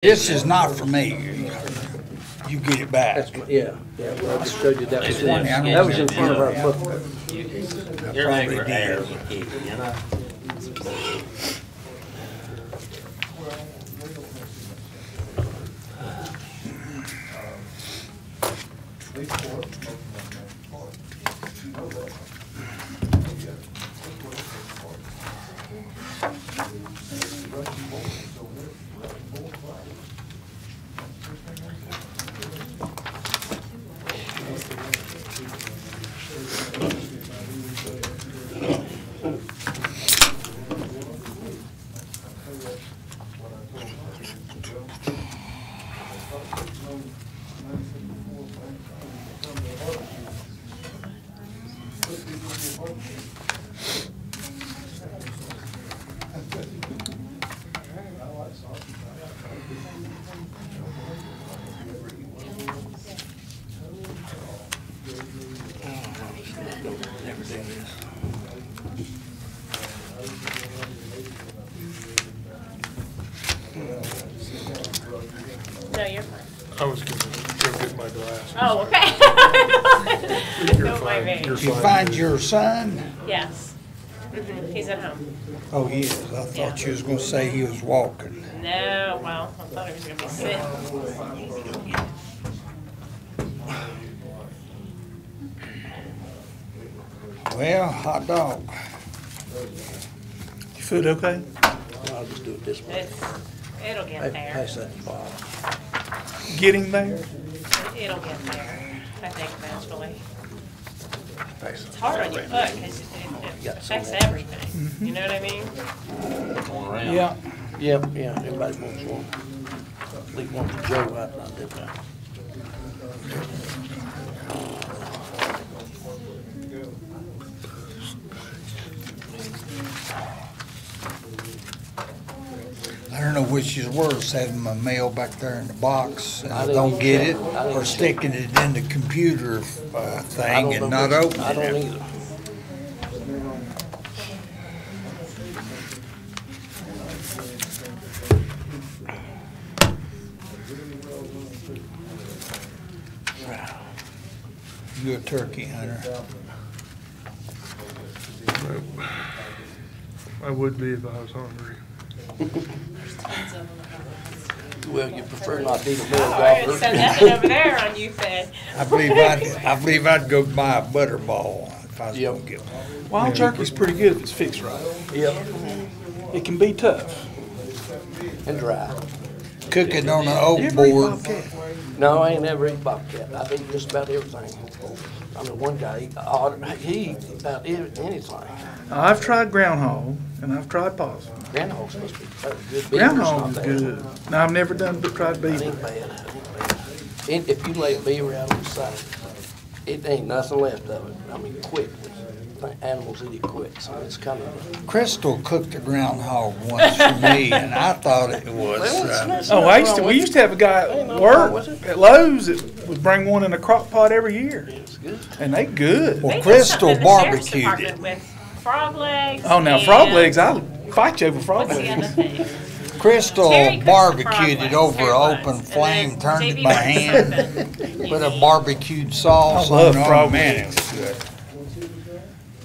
This is not for me. You get it back. That's, yeah, well, I just showed you that was Funny, I don't that was in remember. front of our book. I probably did. You know? No, you're fine. I was gonna go get my glasses. Oh, okay. You're Don't mind fine. me. You're You fine. find your son? Yes. He's at home. Oh, he is. I thought you was gonna say he was walking. No, well, I thought he was gonna be sitting. Well, hot dog. You food okay? I'll just do it this way. It'll get there. Pass that to Bob. Getting there? It'll get there, I think, eventually. Thanks. It's hard on your foot because it affects everything. You know what I mean? Yeah. Yep, yeah, everybody wants one. Leave one for Joe right now, didn't I? I don't know which is worse, having my mail back there in the box and I I didn't don't get check. it, I didn't or check. sticking it in the computer I thing don't and know not which- opening I don't it. either. You a turkey hunter? I would be if I was hungry. Well, you prefer not to eat a meal, Oh, I golfer. said nothing over there on you fed. I believe I'd go buy a butterball if I was gonna get one. Wild turkey's pretty good if it's fixed right. Yep, It can be tough. and dry. Cook it on an oak You ever eat board. bobcat? No, I ain't never eaten bobcat. I've eaten just about everything. I mean, one guy, he eat about anything. I've tried groundhog and I've tried possum. Groundhog's supposed to be good. Beaver's Groundhog not is bad. good. Now, I've never done but tried It beaver. ain't bad. It ain't bad. And if you lay a beaver out on the side, it ain't nothing left of it. I mean, quickly. Animals eat it quick, so it's kind of. Crystal cooked a groundhog once for me, and I thought it was. We used to have a guy Ain't at nothing work wrong with it. at Lowe's that would bring one in a crock pot every year. It's good. And they good. Well, They did Crystal something in the sheriff's barbecued department it. with frog legs. Oh, now frog and- legs, I'll fight you over frog What's the other legs. thing? Crystal Terry cooks the barbecued frog it legs, over Terry an was. open And flame, then turned JB it by makes hand, something. put a barbecued sauce I love on it. frog Oh, man, legs. it was good.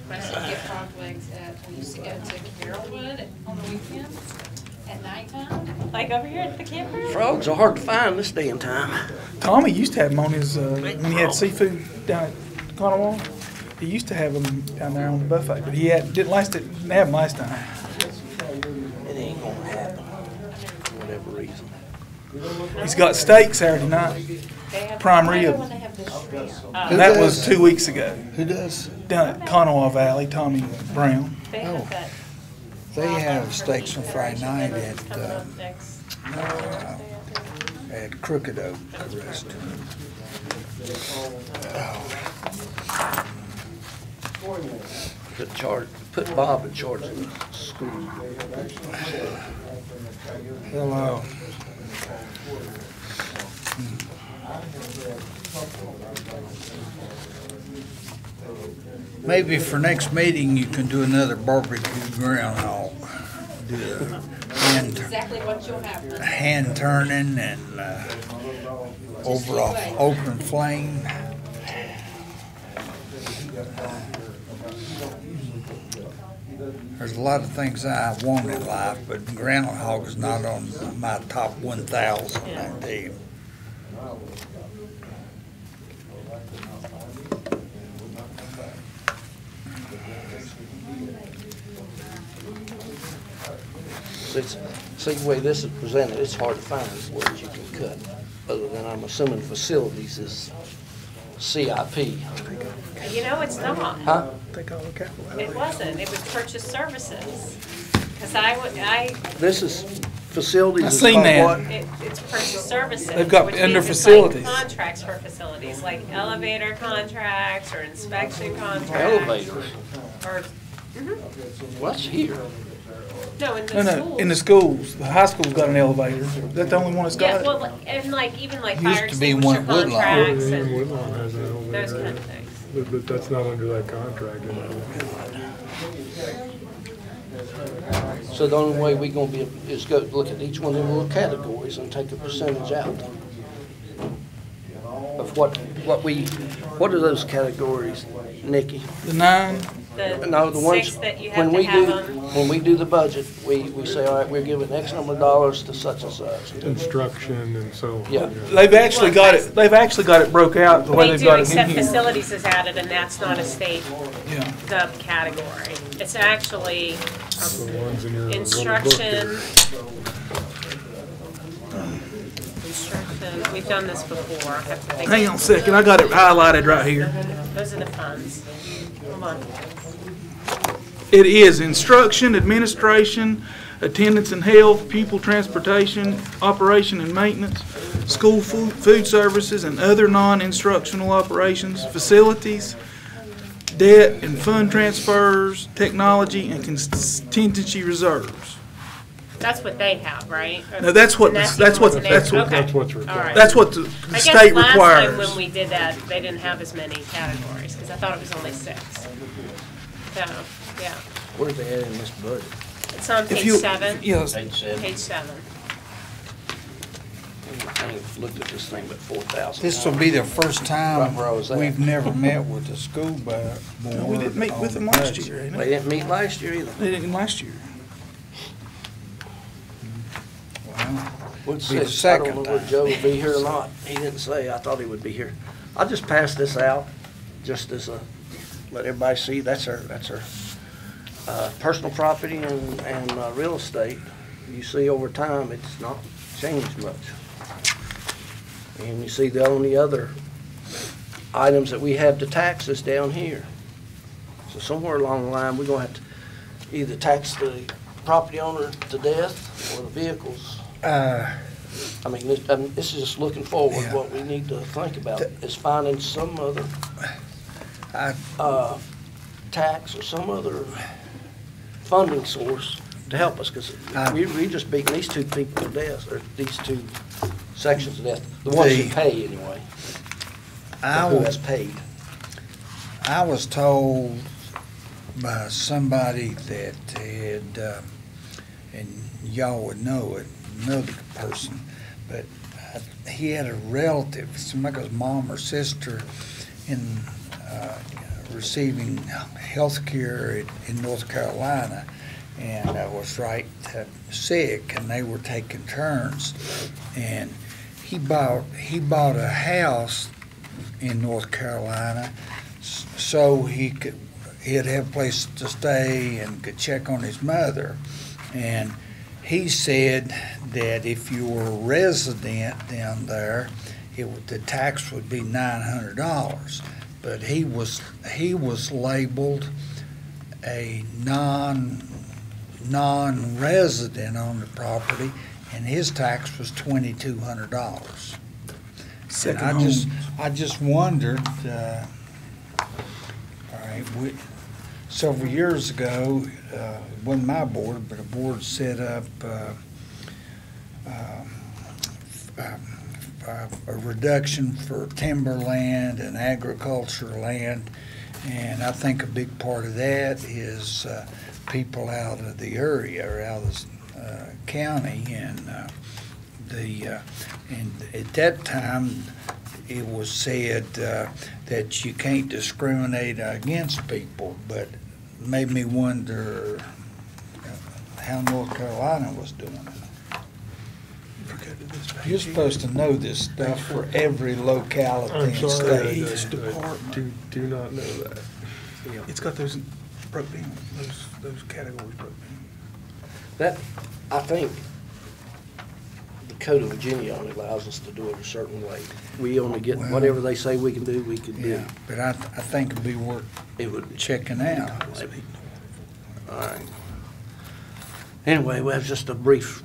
I used to get frog legs we used to go to Carrollwood on the weekends at nighttime. Like over here at the campground? Frogs are hard to find this day and time. Tommy used to have them on his, when he had seafood down at Conoway. He used to have them down there on the buffet, but didn't have them last time. It ain't gonna happen, for whatever reason. He's got steak Saturday night. They have- Prime I know rib. when they have the shrimp. And that was 2 weeks ago. Who does? Down at Conoway Valley, Tommy Brown. They have that. They have steaks on Friday night It's coming up next. at Crooked Oak Restaurant. Put Bob in charge of the school. Hello. Maybe for next meeting, you can do another barbecue groundhog. Do a exactly what you'll have. hand turning and over off open flame. There's a lot of things I want in life, but groundhog is not on my top 1,000, I tell you. See the way this is presented, it's hard to find words you can cut, other than I'm assuming facilities is CIP. You know, it's not. Huh? Take all the capital out. It wasn't. It was purchase services. Because This is facilities. I is seen called that. what? it's purchase services. They've got which under means it's facilities. like contracts for facilities, like elevator contracts or inspection contracts. Elevators. Or, What's here? no, in the No, schools. no, in the schools. The high school's got an elevator. Is that the only one that's Yeah, got it? well, and like, even like Used fire to be extinguisher one Woodlawn. contracts And and Woodlawn has an elevator. those kind of things. But that's not under that contract, you know. So the only way we gonna be, is go look at each one of them little categories and take a percentage out of what are those categories, Nikki? The 9, No, the ones, 6 that you when have to we have do, on. when we do the budget, we say, all right, we're giving X number of dollars to such and such. Instruction and so on. Yeah. they've actually got it. They've actually got it broke out the way They they've do, got it in except here. facilities is added, and that's not a state Yeah. subcategory. It's actually The ones in your little book instruction. there. Instruction, we've done this before. I have to think. Hang on a second. I got it highlighted right here. Those are the funds. Hold on. It is instruction, administration, attendance and health, pupil transportation, operation and maintenance, school food services, and other non-instructional operations, facilities, debt and fund transfers, technology, and contingency reserves. That's what they have, right? No, that's what And the- that's what- okay. that's what- That's what's All required. right. That's what the I guess state last time requires. when we did that, they didn't have as many categories, because I thought it was only 6. So, yeah. What did they add in this budget? It's on If page you- 7. Yes, Page 7. I ain't looked at this thing but 4,000. This will be the first time Right where I was at. we've never met with the school board. we didn't meet with them on the last budget. year, ain't They it? didn't meet last year either. They didn't last year. What's Be the this? I don't second know whether time. Joe will be here or not. He didn't say. I thought he would be here. I'll just pass this out, just as a, let everybody see, that's our personal property and real estate. You see over time, it's not changed much. And you see the only other items that we have to tax is down here. So somewhere along the line, we're gonna have to either tax the property owner to death or the vehicles. I mean, this is just looking forward. Yeah. What we need to think about is finding some other tax or some other funding source to help us, because we just beating these two people to death, or these two sections to death. The ones who pay anyway, I who was has paid. I was told by somebody that had, and y'all would know it, another person, but he had a relative, somebody's mom or sister, in receiving health care in North Carolina, and was right sick, and they were taking turns, and he bought a house in North Carolina so he'd have a place to stay and could check on his mother. And he said that if you were a resident down there, the tax would be $900. But he was labeled a non-resident on the property, and his tax was $2,200. Second And home. I just wondered, all right, several years ago, it wasn't my board, but a board set up a reduction for timberland and agriculture land, and I think a big part of that is people out of the area, or out of the county, and and at that time, it was said that you can't discriminate against people, but made me wonder how North Carolina was doing it. You're supposed to know this stuff for every locality I'm and sorry, state. I do not know that. It's got those broke down, those categories broke down. That, I think, the Code of Virginia only allows us to do it a certain way. We only get, Well, whatever they say we can do, we can do. Yeah, but I think it'd be worth It would, checking out. all right. Anyway, well, that's just a brief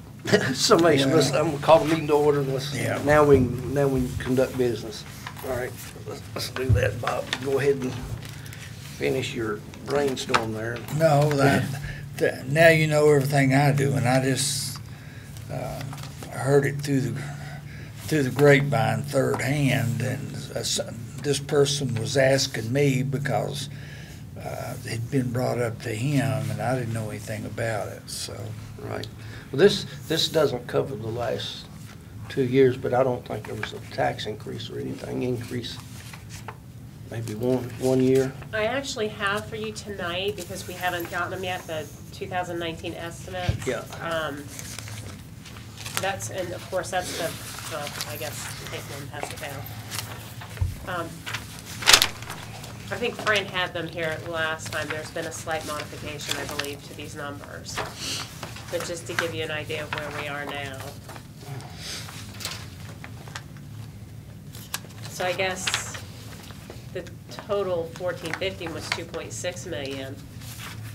summation. Yeah. I'm gonna call the meeting to order, and Yeah. now we can conduct business. All right, let's do that, Bob. Go ahead and finish your brainstorm there. No, now you know everything I do, and I just heard it through the grapevine, third hand, and this person was asking me because it had been brought up to him, and I didn't know anything about it. So Right. Well, this doesn't cover the last 2 years, but I don't think there was a tax increase or anything increase. Maybe one year. I actually have for you tonight, because we haven't gotten them yet, the 2019 estimates. Yeah. That's, and of course, that's the, well, I guess, take one, pass it down. I think Fran had them here last time. There's been a slight modification, I believe, to these numbers. But just to give you an idea of where we are now. So I guess the total 1450 was 2.6 million.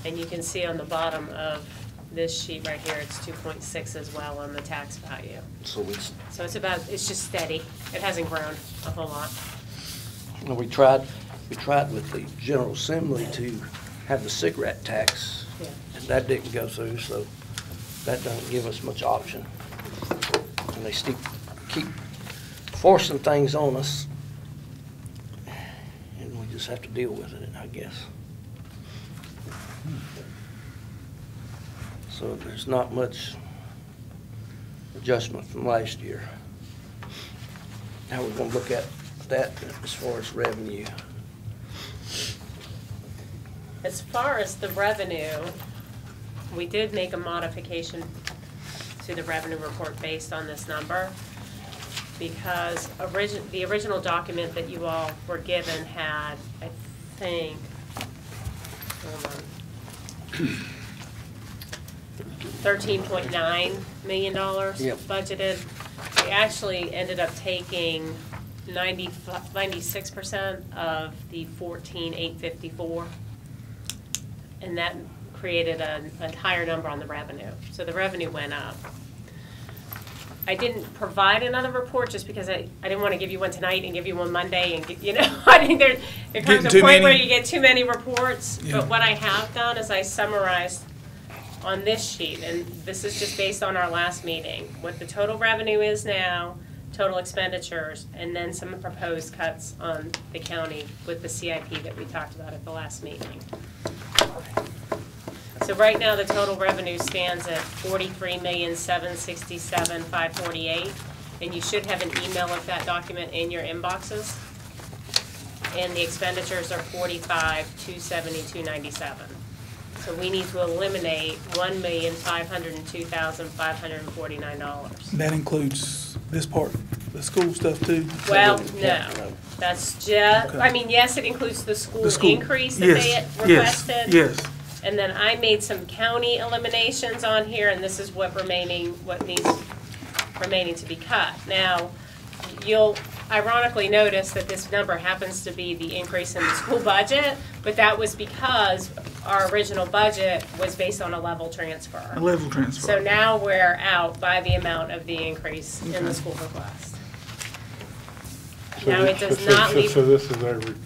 And you can see on the bottom of this sheet right here, it's 2.6 as well on the tax value. So So it's just steady. It hasn't grown a whole lot. we tried with the General Assembly to have the cigarette tax, Yeah. and that didn't go through, so that doesn't give us much option. And they keep forcing things on us, and we just have to deal with it, I guess. So there's not much adjustment from last year. Now we're gonna look at that as far as revenue. As far as the revenue, we did make a modification to the revenue report based on this number, because the original document that you all were given had, I think, hold on, $13.9 million Yep. budgeted. We actually ended up taking 96% of the 14,854, and that created a higher number on the revenue. So the revenue went up. I didn't provide another report just because I didn't want to give you one tonight and give you one Monday, and I think there comes a too point where many. you get too many reports. Yeah. But what I have done is I summarized on this sheet, and this is just based on our last meeting, what the total revenue is now, total expenditures, and then some proposed cuts on the county with the CIP that we talked about at the last meeting. So right now, the total revenue stands at $43,767,548, and you should have an email of that document in your inboxes. And the expenditures are $45,272,97. So we need to eliminate $1,502,549. That includes this part, the school stuff too? Well, no, that's just, Okay. I mean, yes, it includes the school The school- increase that yes, they had yes, requested. Yes, And then I made some county eliminations on here, and this is what needs remaining to be cut. Now, you'll ironically notice that this number happens to be the increase in the school budget, but that was because our original budget was based on a level transfer. a level transfer. So now we're out by the amount of the increase in the Okay. school request. So Now, it this- does not leave. So this is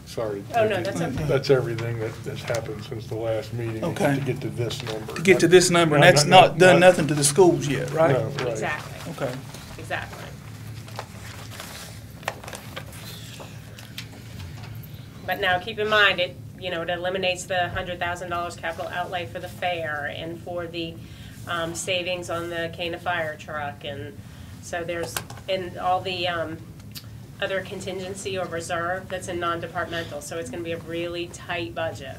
sorry. Oh, no, that's okay. That's everything that's happened since the last meeting. Okay. To get to this number. To get to this number, and that's not done nothing to the schools yet, right? No, right. Exactly, Okay. exactly. But now, keep in mind, it eliminates the $100,000 capital outlay for the fair and for the savings on the Cana fire truck, and so there's, and all the other contingency or reserve that's in non-departmental, so it's gonna be a really tight budget.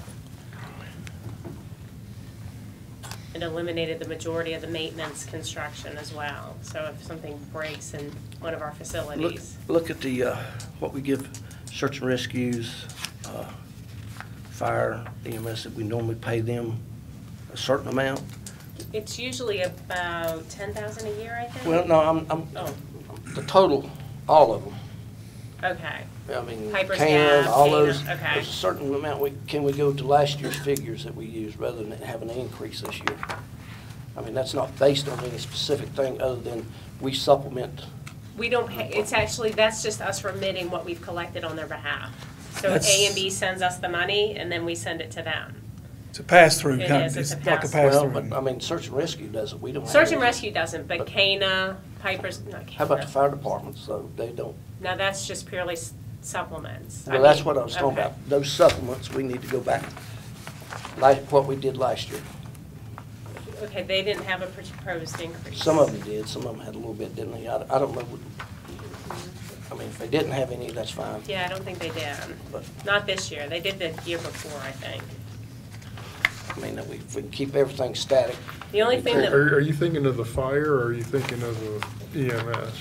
It eliminated the majority of the maintenance construction as well, so if something breaks in one of our facilities. Look at the, what we give search and rescues, fire, EMS, that we normally pay them a certain amount. It's usually about 10,000 a year, I think? Well, no, I'm, Oh, the total, all of them. okay. I mean, Piper's can, Gap, all Cana, those, okay. there's a certain amount, can we go to last year's figures that we used rather than having an increase this year? I mean, that's not based on any specific thing other than we supplement. We don't pay, it's actually, that's just us remitting what we've collected on their behalf. So That's- A and B sends us the money, and then we send it to them. It's a pass-through. It kind is, of- it's a like a pass-through. Well, pass-through. but, I mean, search and rescue does it, we don't have. Search and any. rescue doesn't, but But- Cana, Piper's, not Cana. How about the fire departments, though? They don't. No, that's just purely supplements. Well, that's mean, what I was talking okay. about. Those supplements, we need to go back, like what we did last year. Okay, they didn't have a proposed increase. Some of them did, some of them had a little bit, didn't they? I don't know. I mean, if they didn't have any, that's fine. Yeah, I don't think they did. But, Not this year. They did the year before, I think. I mean, if we keep everything static. The only thing that, Are you thinking of the fire, or are you thinking of the EMS?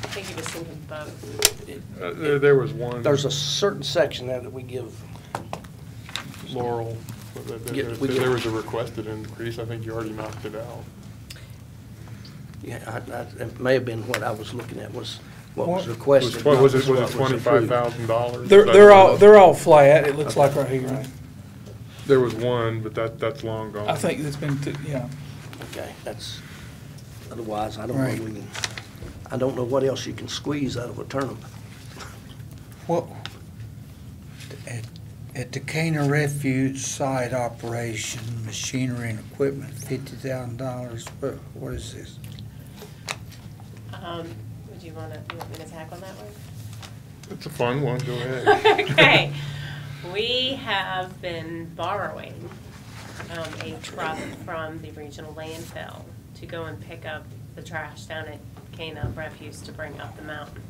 I think he was thinking both. There was one, There's a certain section there that we give, Laurel, Yeah, we did. there was a requested increase. I think you already knocked it out. yeah, it may have been what I was looking at was what was What? requested. Was not it what was approved. $25,000? They're all flat, it looks like right here, right? There was one, but that's long gone. I think it's been, yeah. Okay, that's, otherwise, I don't Right. know, I don't know what else you can squeeze out of a turnip. What, at the Cana Refuge site operation, machinery and equipment, $50,000, what is this? Would you want me to tackle that one? It's a fun one, go ahead. Okay. We have been borrowing a truck from the regional landfill to go and pick up the trash down at Cana Refuse to bring up the mountain.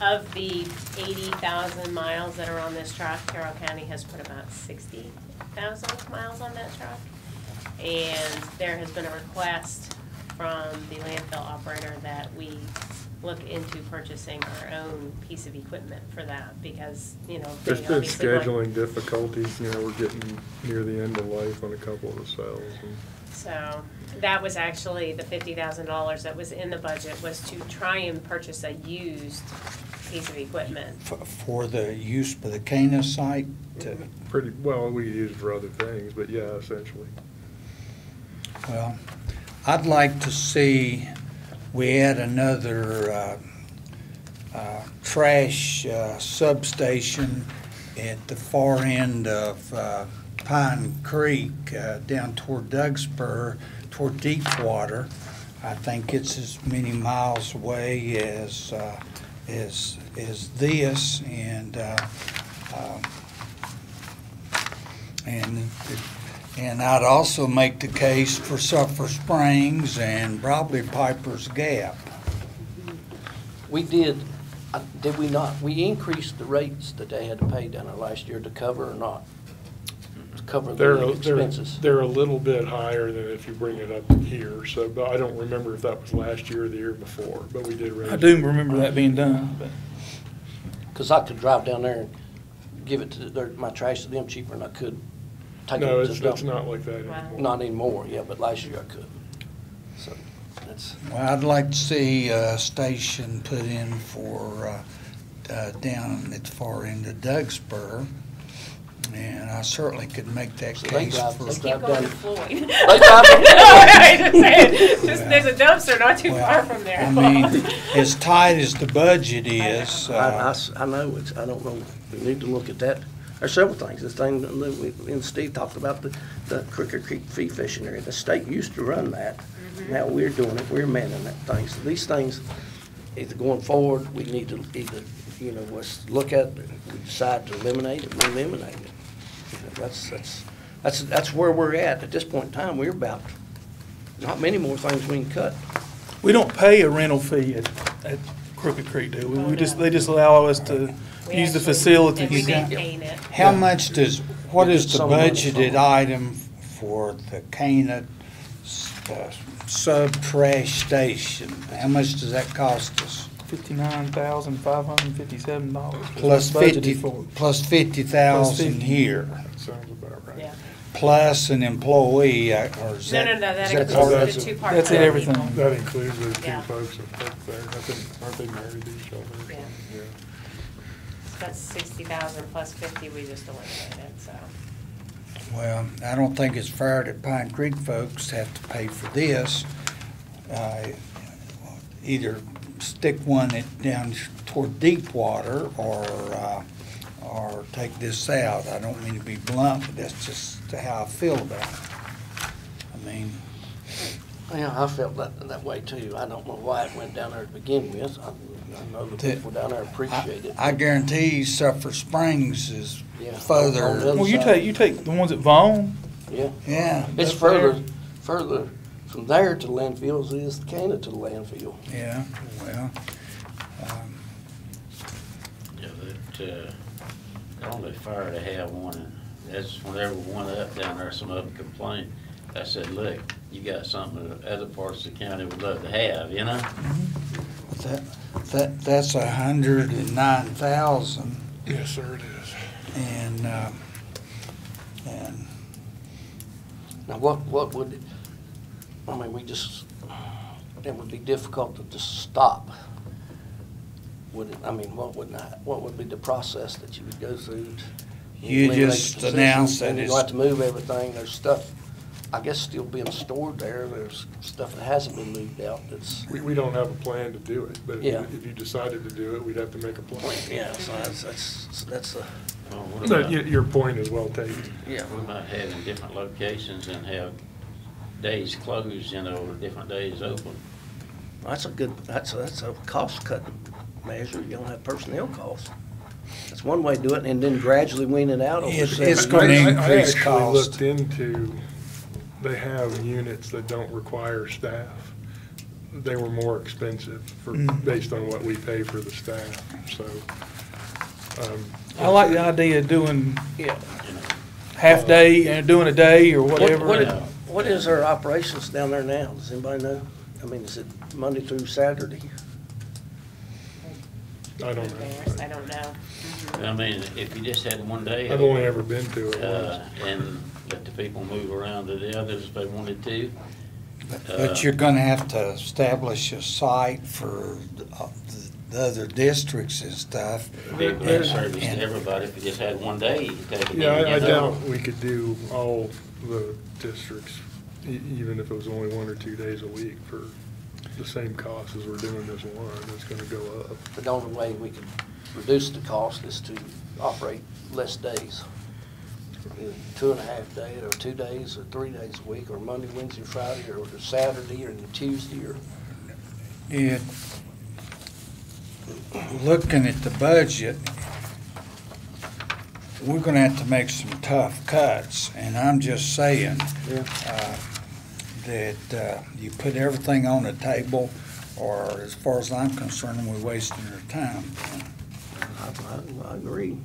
Of the 80,000 miles that are on this truck, Carroll County has put about 60,000 miles on that truck. And there has been a request from the landfill operator that we look into purchasing our own piece of equipment for that because, they There's been obviously want- scheduling difficulties, we're getting near the end of life on a couple of the cells. and- So that was actually the $50,000 that was in the budget was to try and purchase a used piece of equipment. For the use by the Cana site? Pretty, well, we use it for other things, but yeah, essentially. Well, I'd like to see we add another trash substation at the far end of Pine Creek down toward Dougspur, toward Deepwater. I think it's as many miles away as this, and I'd also make the case for Sulphur Springs and probably Piper's Gap. We did we not? We increased the rates that they had to pay down there last year to cover or not? To cover the expenses? They're a little bit higher than if you bring it up here, so, but I don't remember if that was last year or the year before, but we did raise. I do remember that being done, but Because I could drive down there and give it to my trash to them cheaper than I could take No, it to it's dump. not like that Wow. anymore. Not anymore, yeah, but last year I could. So that's, Well, I'd like to see a station put in for down at the far end of Dougspur, and I certainly could make that So they case drive- for. they Keep drive going down- to Floyd. They drive- I just saying, just, there's a dumpster not too Well, far from there. I mean, as tight as the budget is, I know, I don't know, we need to look at that. There's several things, this thing, that we and Steve talked about the Cricket Creek fee fishing area, the state used to run that. Now we're doing it, we're manning that thing, so these things, either going forward, we need to either, let's look at, we decide to eliminate it, we eliminate it. That's where we're at this point in time, we're about not many more things we can cut. We don't pay a rental fee at Crooked Creek, do we? They just allow us to We use the actually- facilities. And we maintain it. How much what We is get the some money budgeted from it. item for the Cana sub-trash station? How much does that cost us? $59,557. Plus Budgeted for it. plus 50,000 50. here, That sounds about right. Yeah. plus an employee, or is No, that? no, that is that includes part the of two it? part-time That's it, everything. people. That includes the two Yeah. folks that work there. Aren't they married to each other? or Yeah. something? Yeah. That's 60,000 plus 50 we just eliminated, so. Well, I don't think it's fair that Pine Creek folks have to pay for this. Either stick one down toward Deepwater or take this out. I don't mean to be blunt, but that's just how I feel about it. I mean, Yeah, I felt that way too. I don't know why it went down there to begin with. I know the people down there appreciate it. I guarantee Sulphur Springs is Yeah. On the further, other Well, side. you take the ones at Vaughn. Yeah. yeah, It's Up further from there to the landfill as it is Cana to the landfill. yeah, well, Yeah, they're only fair to have one, and that's whenever one up down there, some of them complain. I said, look, you got something that other parts of the county would love to have, you know? that's 109,000 Yes, sir, it is. and Now, what would, I mean, it would be difficult to just stop. Would it, I mean, what would be the process that you would go through? You eliminate just the positions, announce that and you it's- have to move everything. There's stuff, I guess, still being stored there. There's stuff that hasn't been moved out that's, We don't have a plan to do it, but Yeah. if you decided to do it, we'd have to make a plan. yeah, so that's a, Well, what But about, your point is well taken. yeah. what about having different locations and have days closed, you know, or different days open? That's a cost cutting measure. You don't have personnel costs. That's one way to do it, and then gradually wean it out over It's 7 gonna years. increase I actually cost. looked into, they have units that don't require staff. They were more expensive based on what we pay for the staff, so. I like the idea of doing Yeah. You know, half day and doing a day or whatever. What is our operations down there now? Does anybody know? I mean, is it Monday through Saturday? I don't Embarrassed, know. I don't know. I mean, if you just had one day. I've only ever been to it once. And let the people move around to the others if they wanted to. But you're gonna have to establish a site for the other districts and stuff. Be a better service to And- everybody if you just had one day, you could take it in, Yeah, I you know? doubt we could do all the districts, even if it was only 1 or 2 days a week for the same cost as we're doing this one. It's gonna go up. The only way we could reduce the cost is to operate less days. Either 2.5 days, or 2 days, or 3 days a week, or Monday, Wednesday, Friday, or Saturday, or Tuesday, or. It, looking at the budget, we're gonna have to make some tough cuts, and I'm just saying that you put everything on the table, or as far as I'm concerned, we're wasting our time. I agree.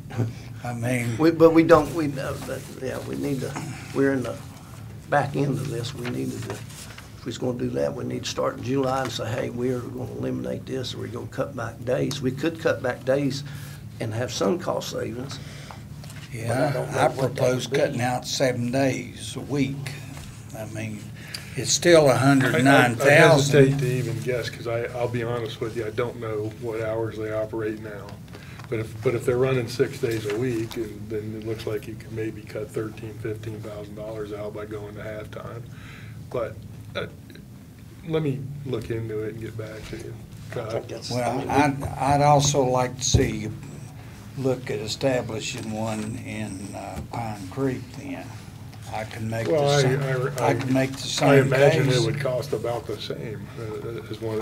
I mean, But we don't, we know that, yeah, we need to, we're in the back end of this. We needed to, if we're gonna do that, we need to start in July and say, hey, we're gonna eliminate this, or we're gonna cut back days. We could cut back days and have some cost savings. But I don't know I what that propose would be. cutting out 7 days a week. I mean, it's still I 109,000. hesitate to even guess, because I'll be honest with you, I don't know what hours they operate now. But if they're running 6 days a week, and then it looks like you could maybe cut $15,000 out by going to halftime. But let me look into it and get back to you. I think that's, I Well, mean, I'd also like to see you look at establishing one in Pine Creek then. I can make Well, the same, I can make the same I imagine case. it would cost about the same as one,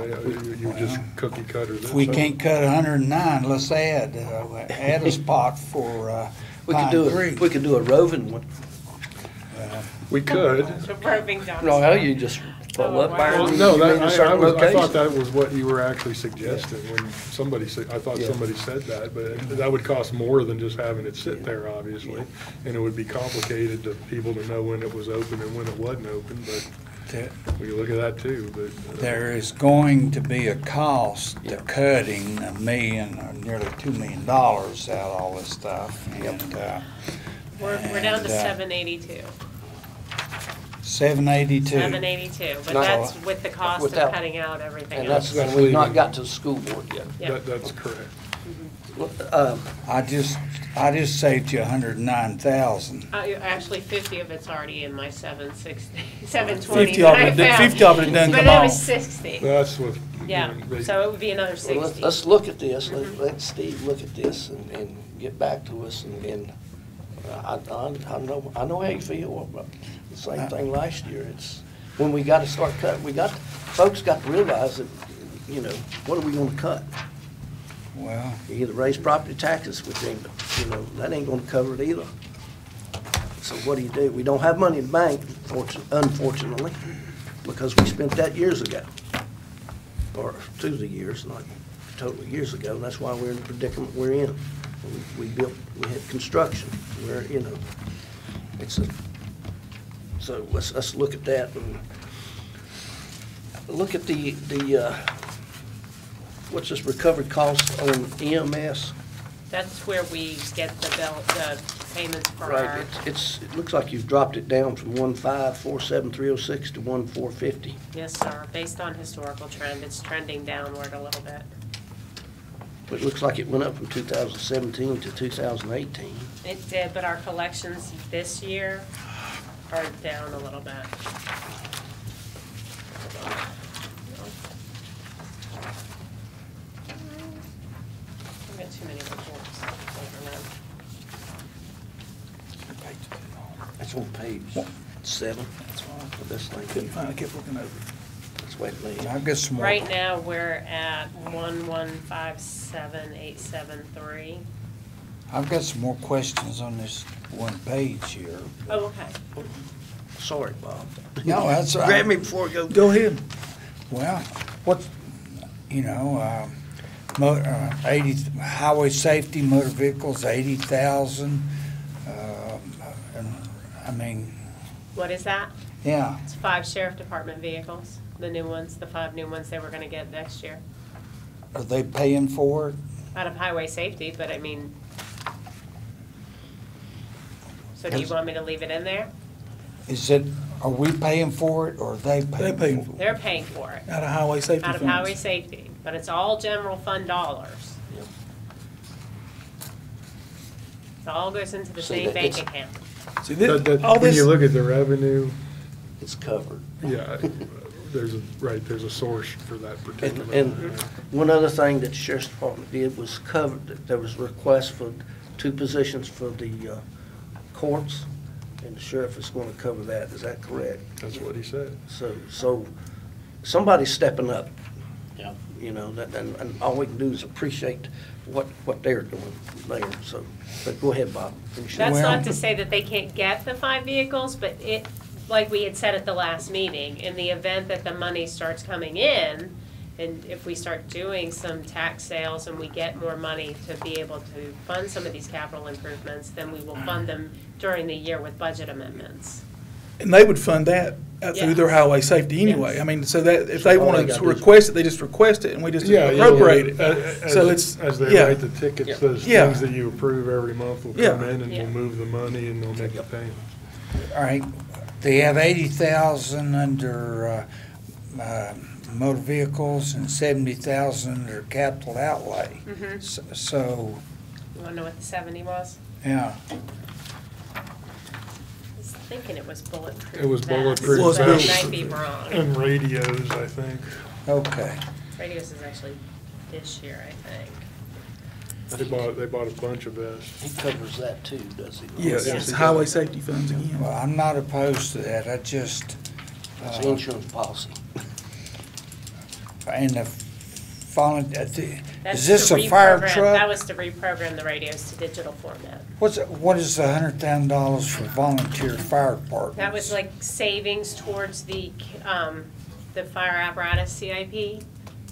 you would just cookie cutter this. If we up. can't cut 109, let's add a spot for we could Pine do Creek. we could do a roving one. We could. The roving dumpster. No, you just Pull up wow. there Well, and no, you mean that, a certain I location. thought that was what you were actually suggesting when somebody said, I thought Yeah. somebody said that, but that would cost more than just having it sit there, obviously. And it would be complicated to people to know when it was open and when it wasn't open, but That we can look at that too, but. there is going to be a cost to cutting $1 million or nearly $2 million out of all this stuff. And, We're down to and, 782. 782. 782, but No. that's with the cost of Without- cutting out everything And else. that's, we've not got to the school board yet. Yeah. That's correct. I just saved you 109,000. Actually, 50 of it's already in my 760, 720 50 that of I it, found. 50 of it done But come that was off. 60. That's what. Yeah, so it would be another Well, 60. let's look at this, let Steve look at this and get back to us, and I know how you feel, but the same thing last year, it's, when we gotta start cutting, folks got to realize that, you know, what are we gonna cut? Well, You either raise property taxes, which ain't, you know, that ain't gonna cover it either. So what do? We don't have money in the bank, unfortunately, because we spent that years ago. Or 2 years, not totally years ago, and that's why we're in the predicament we're in. We had construction, you know, so let's look at that and look at the what's this recovered cost on EMS? That's where we get the payments for Right, our, it looks like you've dropped it down from 1,547,306 to 1,450. yes, sir, based on historical trend, it's trending downward a little bit. But it looks like it went up from 2017 to 2018. It did, but our collections this year are down a little bit. I've got too many reports. That's on page 7 of this Couldn't thing. find it, I kept looking over. That's wait a minute. I've got some more. Right now, we're at 1157873. I've got some more questions on this one page here. Oh, okay. Sorry, Bob. No, that's all right. Grab me before I go. Go ahead. Well, what, you know, 80, highway safety, motor vehicles, 80,000. I mean, What is that? yeah, It's 5 sheriff department vehicles, the new ones, the 5 new ones they were gonna get next year, are they paying for it? out of highway safety, but I mean, so do you want me to leave it in there? Is it, are we paying for it or are they They paying paying for it? They're paying for it, Out of highway safety out funds. of highway safety, but it's all general fund dollars. It all goes into the See, same that bank it's- account. See, this, That- all When this, you look at the revenue, It's covered. yeah, there's a source for that particular. And one other thing that the sheriff's department did was covered, that there was a request for 2 positions for the courts, and the sheriff is going to cover that. Is that correct? That's what he said. So somebody's stepping up. Yeah. You know, and all we can do is appreciate what they're doing there, so, but go ahead, Bob. Finish That's that. Well- not to say that they can't get the 5 vehicles, but it, like we had said at the last meeting, in the event that the money starts coming in, and if we start doing some tax sales and we get more money to be able to fund some of these capital improvements, then we will fund them during the year with budget amendments. and they would fund that through their Yes. highway safety anyway. Yes. I mean, so that, if they all they want gotta to do is- request it, they just request it and we just Yeah, appropriate it. as- So it's, As they yeah. write the tickets, those Yeah. things that you approve every month will Yeah. come in and Yeah. we'll move the money and they'll make the payment. All right, they have 80,000 under motor vehicles and 70,000 under capital outlay. Mhm. So, You wanna know what the 70 was? yeah, I was thinking it was bulletproof It was vests, bulletproof Was but I vests. might be wrong. And radios, I think. okay. Radios is actually this year, I think. They bought a bunch of vests. He covers that too, does he? Yes, Yes, it's it highway does. safety funds again. Well, I'm not opposed to that, I just, It's the insurance policy. and the That's is this to a fire reprogram- truck? That was to reprogram the radios to digital format. What is the $100,000 for volunteer fire departments? That was like savings towards the the fire apparatus CIP,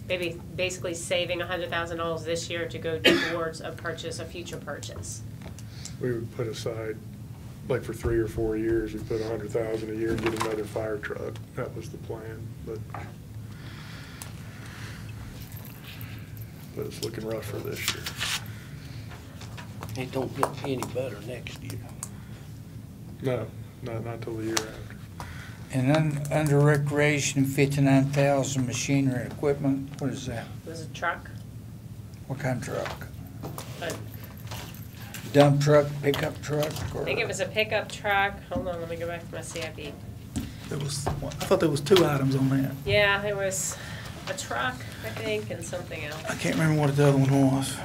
maybe basically saving $100,000 this year to go towards a purchase, a future purchase. We would put aside, like for 3 or 4 years, we put $100,000 a year and get another fire truck. That was the plan, but it's looking rough for this year. It don't get any better next year. No, not till the year after. And under recreation, 59,000 machinery and equipment, what is that? It was a truck, What kind of truck? but Dump truck, pickup truck? I think it was a pickup truck. Hold on, let me go back to my CIP. There was, I thought there was 2 items on that. Yeah, there was a truck, I think, and something else. I can't remember what the other one was.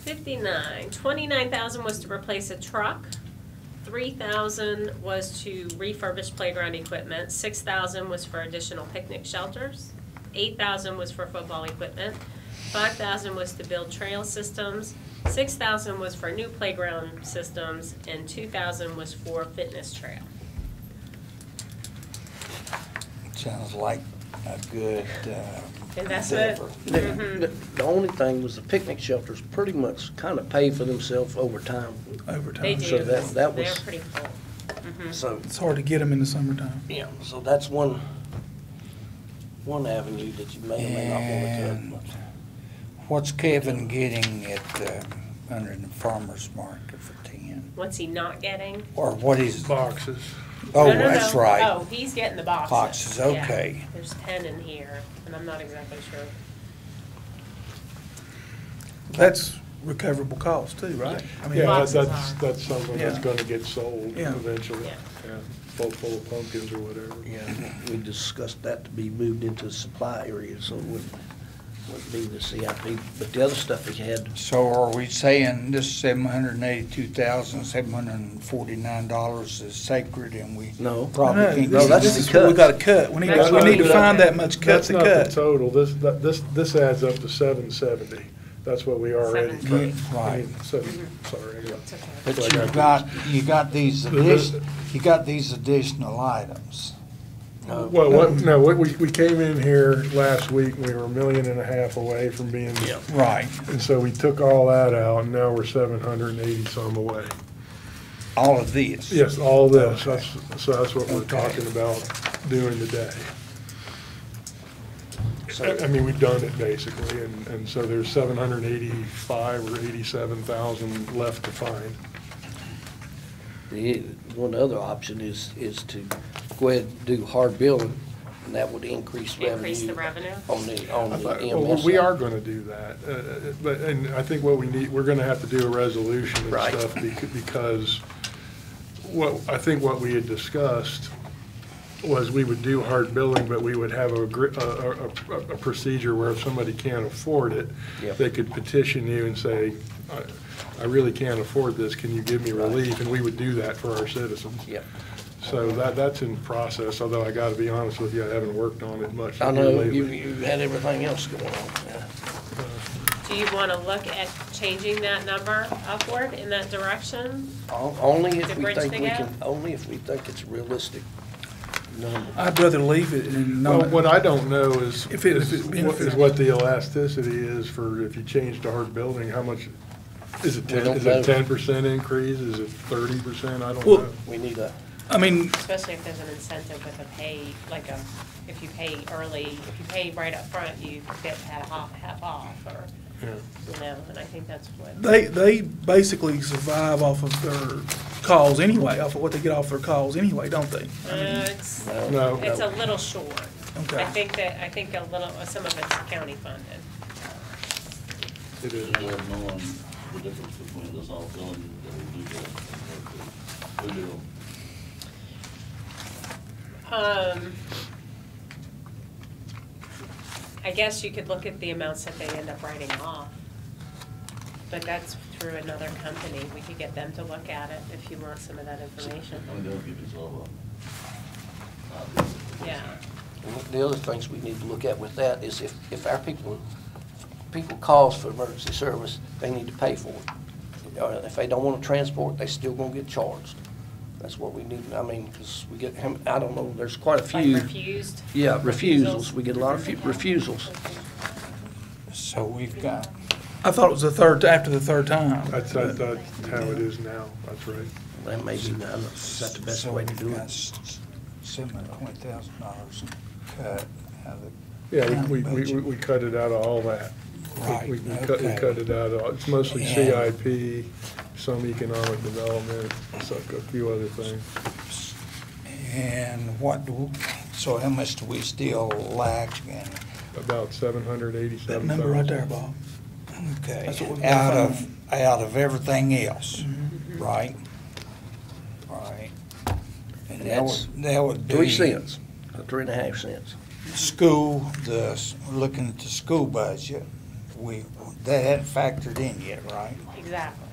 $29,000 was to replace a truck. $3,000 was to refurbish playground equipment. $6,000 was for additional picnic shelters. $8,000 was for football equipment. $5,000 was to build trail systems. $6,000 was for new playground systems, and $2,000 was for fitness trail. Sounds like a good Investment. endeavor. The only thing was the picnic shelters pretty much kind of pay for themselves over time. Over They time. do. So that They're was- pretty full. So, It's hard to get them in the summertime. yeah, so that's one avenue that you may or may not And want to take. what's Kevin getting at, under the farmer's market for 10? What's he not getting? Or what is, Boxes. oh, No, no, that's no. right. Oh, he's getting the boxes. Boxes, Yeah. okay. There's 10 in here, and I'm not exactly sure. That's recoverable cost too, right? I mean, Yeah, Boxes that's something that's Yeah. gonna get sold Yeah. eventually. Yeah. Yeah, full of pumpkins or whatever. Yeah, we discussed that to be moved into the supply area, so it wouldn't be the CIP. But the other stuff he had, So are we saying this $782,749 is sacred and we no. probably no, can't? no, get that's this it? is the what we cut. gotta cut. We need That's to, we what need to we find got. that much cut That's to not the cut. total. This adds up to 770. That's what we already cut. 770. Right. Sorry, I got. It's okay. But So I you got these additional items. We came in here last week, and we were $1.5 million away from being. Yeah. Right. And so we took all that out, and now we're 780 some away. All of this. Yes, all this. Okay. That's what we're Okay. talking about doing today. So, I mean, we've done it basically, and so there's 785 or 87,000 left to find. one other option is to go ahead and do hard billing, and that would increase revenue. Increase the revenue? On the EMS Well, we side. are gonna do that, and I think what we need, we're gonna have to do a resolution and Right. stuff, because I think what we had discussed was we would do hard billing, but we would have a procedure where if somebody can't afford it, Yep. they could petition you and say, I really can't afford this, can you give me relief? And we would do that for our citizens. Yep. So that's in process, although I gotta be honest with you, I haven't worked on it much I here know, lately. you had everything else going on. Yeah. Do you want to look at changing that number upward in that direction? Only To if we bridge think the we gap? can, only if we think it's realistic number. I'd rather leave it and Well, not. what I don't know is, If it is benefits. what the elasticity is for if you change to hard building, how much, is it We don't is know. it 10% increase, is it 30%, I don't Well- know. We need a, I mean, Especially if there's an incentive with a pay, like if you pay early, if you pay right up front, you get half off, or, Yeah. you know, and I think that's what. they basically survive off of their calls anyway, off of what they get off their calls anyway, don't they? It's No. a little short. Okay. I think a little, some of it's county funded. It is. There's no the difference between this all billing that we do that. We do. I guess you could look at the amounts that they end up writing off. But that's through another company. We could get them to look at it if you want some of that information. I mean, they'll give you all Yeah. the other things we need to look at with that is if our people people calls for emergency service, they need to pay for it. If they don't want to transport, they still gonna get charged. That's what we need, I mean, because we get, I don't know, there's quite a Like few. refused? Yeah, refusals, we get a lot of refusals. So we've got, I thought it was after the third time. That's how it is now, that's right. That may be, is that the best so way to we've do got it? $720,000 cut out of the Yeah, county we budget. cut it out of all that. Right, We okay. cut it out of, it's mostly Yeah. CIP, some economic development, so a few other things. And so how much do we still lack? And About That 787,000. number right there, Bob. okay, That's what we've got out of everything else, right? Right. And that would be 3 cents, 3.5 cents. school, looking at the school budget, that hadn't factored in yet, right? Exactly.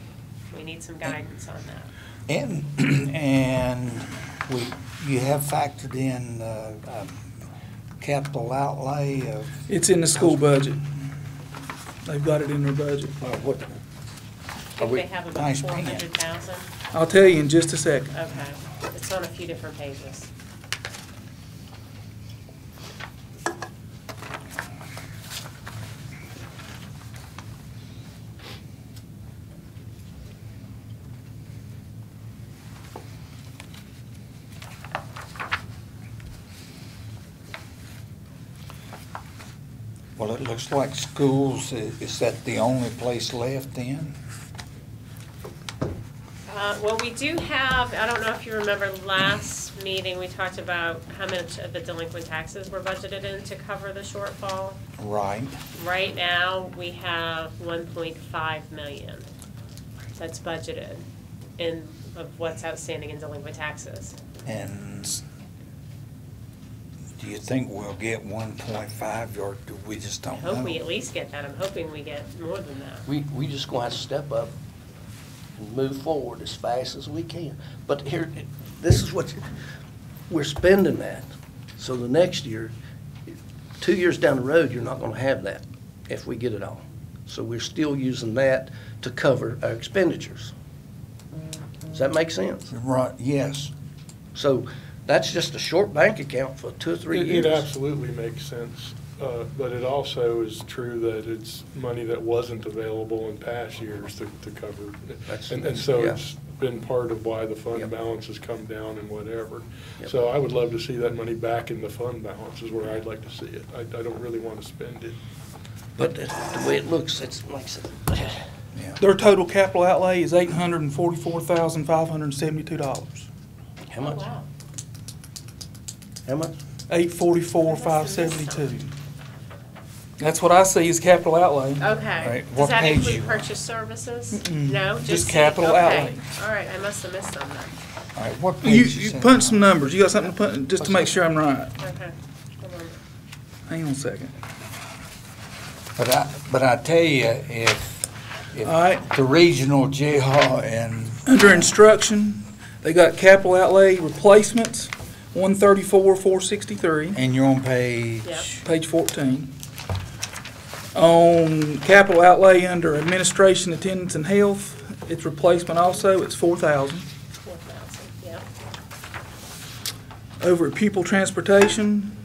We need some guidance on that. And you have factored in capital outlay of, It's in the school budget. They've got it in their budget. What, I think we- they have about Nice pen. 400,000. I'll tell you in just a second. Okay. It's on a few different pages. well, it looks like schools, is that the only place left then? Well, we do have, I don't know if you remember last meeting, we talked about how much of the delinquent taxes were budgeted in to cover the shortfall. Right. Right now, we have 1.5 million that's budgeted of what's outstanding in delinquent taxes. And do you think we'll get 1.5 or do we just I don't know? hope we at least get that. I'm hoping we get more than that. we just gonna have to step up and move forward as fast as we can. But here, this is what, we're spending that. So the next year, 2 years down the road, you're not gonna have that if we get it all. So we're still using that to cover our expenditures. Does that make sense? Right, yes. So that's just a short bank account for 2 or 3 years. It absolutely makes sense, but it also is true that it's money that wasn't available in past years to cover. And so yeah. it's been part of why the fund Yep. balance has come down and whatever. Yep. So I would love to see that money back in the fund balance is where I'd like to see it. I don't really want to spend it. But the way it looks, it's like, Their total capital outlay is $844,572. how Oh, much? wow. How much? $844,572. That's what I see as capital outlay. Okay. Right, Does what that page include you on? purchase services? Mm-mm. No? Just C? capital Okay. outlay. All right, I must have missed some then. All right, what You, page you is that punch on? some numbers. You got something to put, just to make sure I'm right. Okay. Hold on. Hang on a second. But I tell you, if All right. the regional jail and, Under instruction, they got capital outlay replacements, 134,463, and you're on page, Yep. page 14. On capital outlay under administration, attendance, and health, it's replacement also, it's 4,000. 4,000, yep. Over at pupil transportation,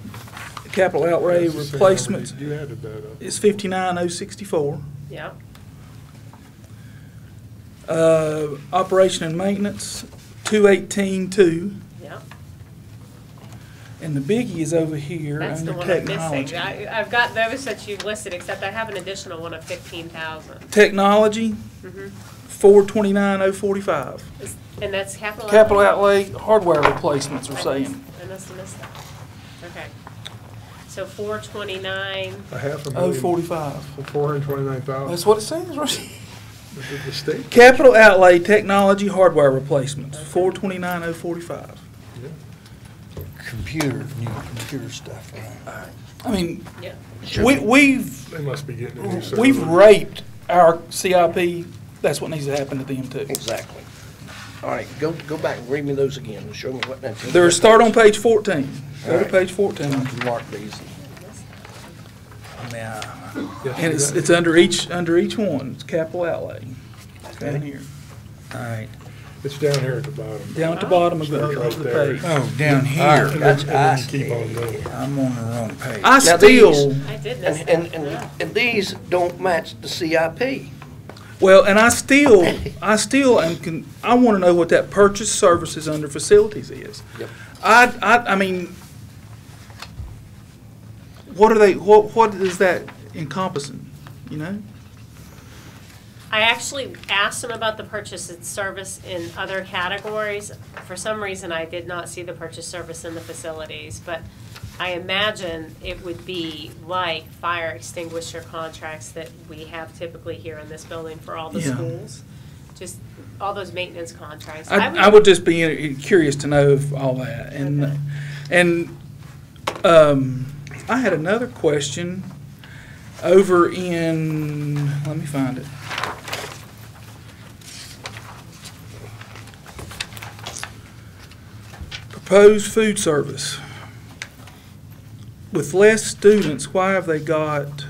capital outlay That's the same replacements number you added that up. is 59,064. Yep. Operation and maintenance, 218,2. Yep. And the biggie is over here That's the under one I'm technology. missing. I've got those that you've listed, except I have an additional one of 15,000. Technology, Mhm. 429,045. And that's capital? Capital outlay, hardware replacements are I saying. must have missed that. Okay. So 429, $500,000. 045. For 429,000. That's what it says, right? The state. Capital outlay, technology, hardware replacements, 429,045. new computer stuff, right? I mean, yep. we've They must be getting a new server. We've raped our CIP. That's what needs to happen to them too. Exactly. All right, go back and read me those again and show me what that's. They're start on page 14. Go to Alright. page 14. Mark these. now. And it's under each one, it's capital outlay. It's down here, All right. It's down here at the bottom. down at the bottom of Starts right the there. page. Oh, down here. And then I you keep on going. I'm on the wrong page. I Now still, I did miss And, that. and these don't match the CIP. well, and I still I wanna know what that purchase services under facilities is. Yep. I mean, what is that encompassing, you know? I actually asked them about the purchase and service in other categories. For some reason, I did not see the purchase service in the facilities, but I imagine it would be like fire extinguisher contracts that we have typically here in this building for all the Yeah. schools. Just all those maintenance contracts. I would just be curious to know of all that. And, Okay. and I had another question over in, let me find it. Proposed food service. With less students, why have they got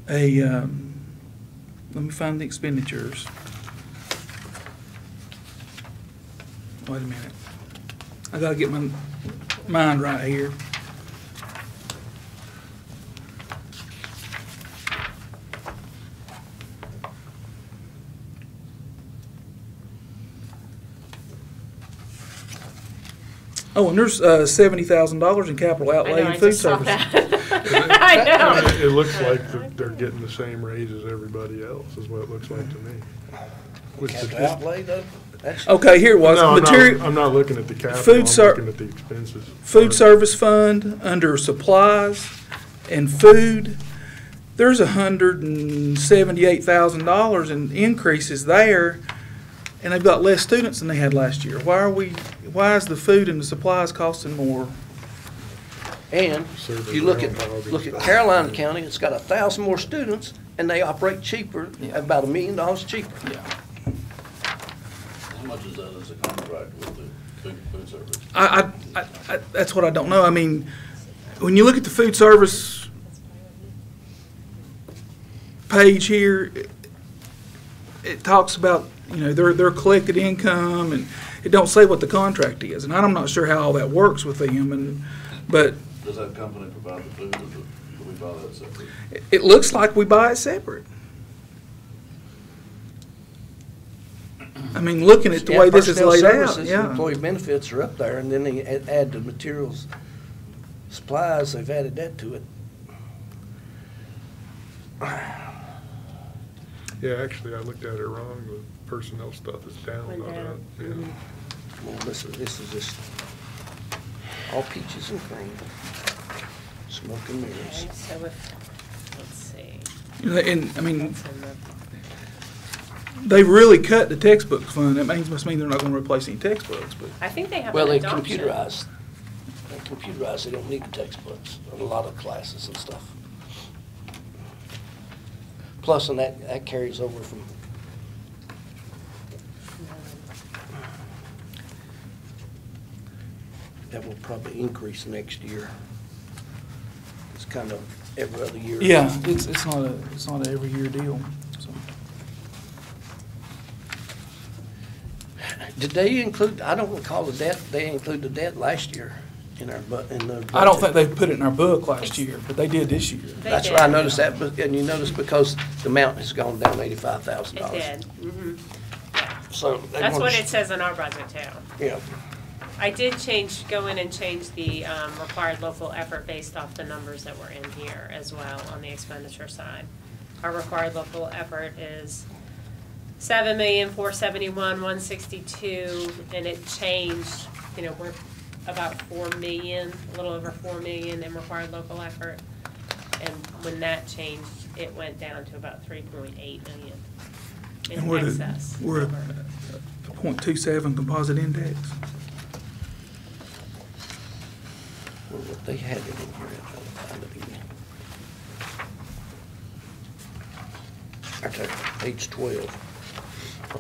a, let me find the expenditures. Wait a minute. I gotta get my mind right here. Oh, and there's $70,000 in capital I outlay know, in I food just saw service. that. I know. It looks like they're getting the same raise as everybody else, is what it looks like to me. With the- Capital outlay though, that's. Okay, here it was. No, Material, I'm not looking at the capital, Food I'm ser- looking at the expenses. food service fund, under supplies and food, there's $178,000 in increases there, and they've got less students than they had last year. Why is the food and the supplies costing more? And Serve if you look their at, own dog. look at Carolina County, it's got 1,000 more students and they operate cheaper, about $1 million cheaper. Yeah. How much is that as a contract with the food service? I that's what I don't know. I mean, when you look at the food service page here, it talks about, you know, their collected income, and it don't say what the contract is, and I'm not sure how all that works with them, but Does that company provide the food, or do we buy that separate? it looks like we buy it separate. I mean, looking at the way this is Personnel laid out, services, yeah. Employee benefits are up there, and then they add the materials, supplies, they've added that to it. Yeah, actually, I looked at it wrong, the personnel stuff is down, Went not down. up. Yeah. Well, this is just all peaches and cream, smoke and mirrors. Okay, so if, let's see. And, I mean, What's in the- they really cut the textbook fund. That must mean they're not gonna replace any textbooks, but. I think they have Well, an they adoption. computerized, they don't need the textbooks, in a lot of classes and stuff. Plus, and that carries over from, that will probably increase next year. It's kind of every other year. Yeah, it's not a every year deal, so. Did they include, I don't recall the debt, they included the debt last year in our, in the budget. I don't think they put it in our book last year, but they did this year. They That's did. why I noticed that, but, and you notice because the amount has gone down $85,000. It did, mhm. So. they That's wanna what sh- it says in our budget too. Yeah. I did go in and change the required local effort based off the numbers that were in here as well on the expenditure side. Our required local effort is $7,471,162, and it changed, you know, we're about 4 million, a little over 4 million in required local effort. And when that changed, it went down to about 3.8 million And in we're excess. at, we're at over. a .27 composite index. Well, what they had it in here, I'm trying to find it again. Okay, page 12. I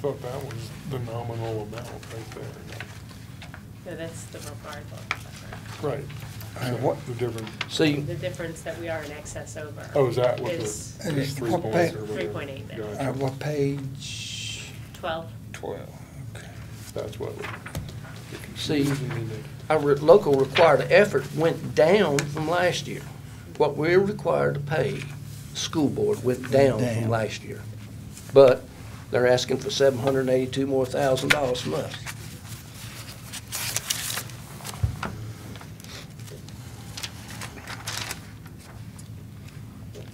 thought that was the nominal amount right there. No, that's the required local effort. Right. What, The difference, See, The difference that we are in excess over. oh, is that what Is the, this 3 what points pay- or whatever? 3.8 then. Gotcha. what page? 12. 12, okay. That's what. See, our local required effort went down from last year. What we're required to pay, school board went down Down. from last year. But they're asking for $782 more from us.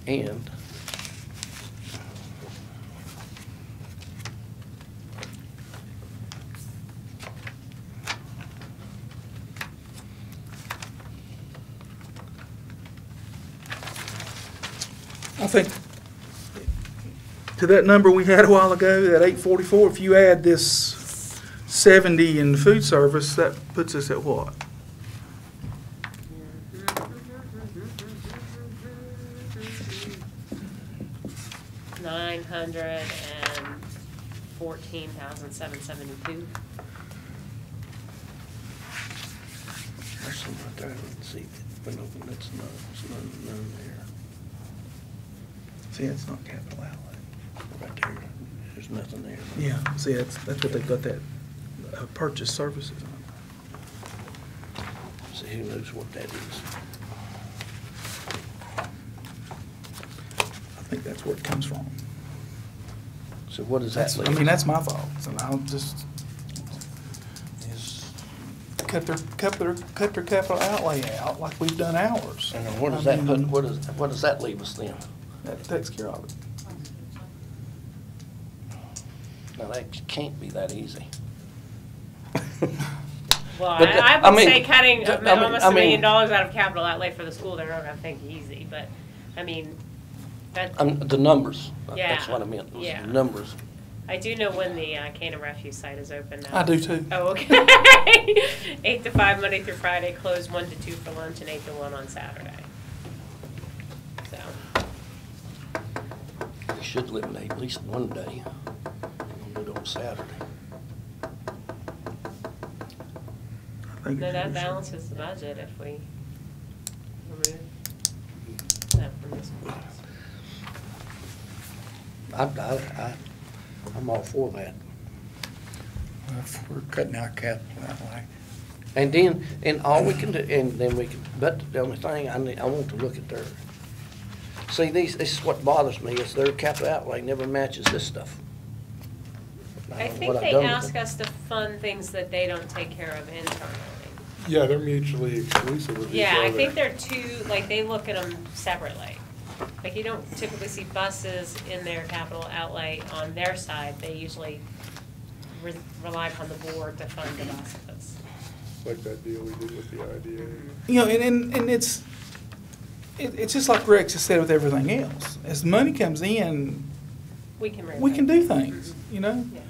And I think to that number we had a while ago, that 844, if you add this 70 in food service, that puts us at what? $914,772. there's some right there, let's see, but no, that's not, it's none there. See, it's not capital outlay. Right there, there's nothing there. Yeah, see, that's what they've got that purchase services on. See, who knows what that is? I think that's where it comes from. So what does that That's, leave? I mean, that's my fault, so I'll just cut their capital outlay out like we've done ours. And then what does I that put, mean, what does that leave us then? That takes care of it. Now, that can't be that easy. Well, But I I would mean, say cutting I mean- almost I $1 million mean- out of capital outlay for the school, they're not gonna think easy, but, I mean, that, The numbers, that's Yeah, what I meant, was yeah. the numbers. I do know when the Canaan Refuse site is open now. I do too. Oh, okay. 8 to 5, Monday through Friday, closed 1 to 2 for lunch, and 8 to 1 on Saturday. So, We should eliminate at least one day. We'll do it on Saturday. I think no, it that should. balances the budget if we remove that from this one. I'm all for that. Well, if we're cutting out capital outlay. And then, and all we can do, and then we can, but the only thing, I want to look at their, see, this is what bothers me, is their capital outlay never matches this stuff. I don't know think what I've they done with ask it. us to fund things that they don't take care of internally. Yeah, they're mutually exclusive with each other. Yeah, I think they're two, like, they look at them separately. Like, you don't typically see buses in their capital outlay on their side. They usually rely upon the board to fund the buses. Like that deal we did with the IDA. You know, and it's just like Rex has said with everything else. As money comes in, We can. we can do things, you know? Yeah.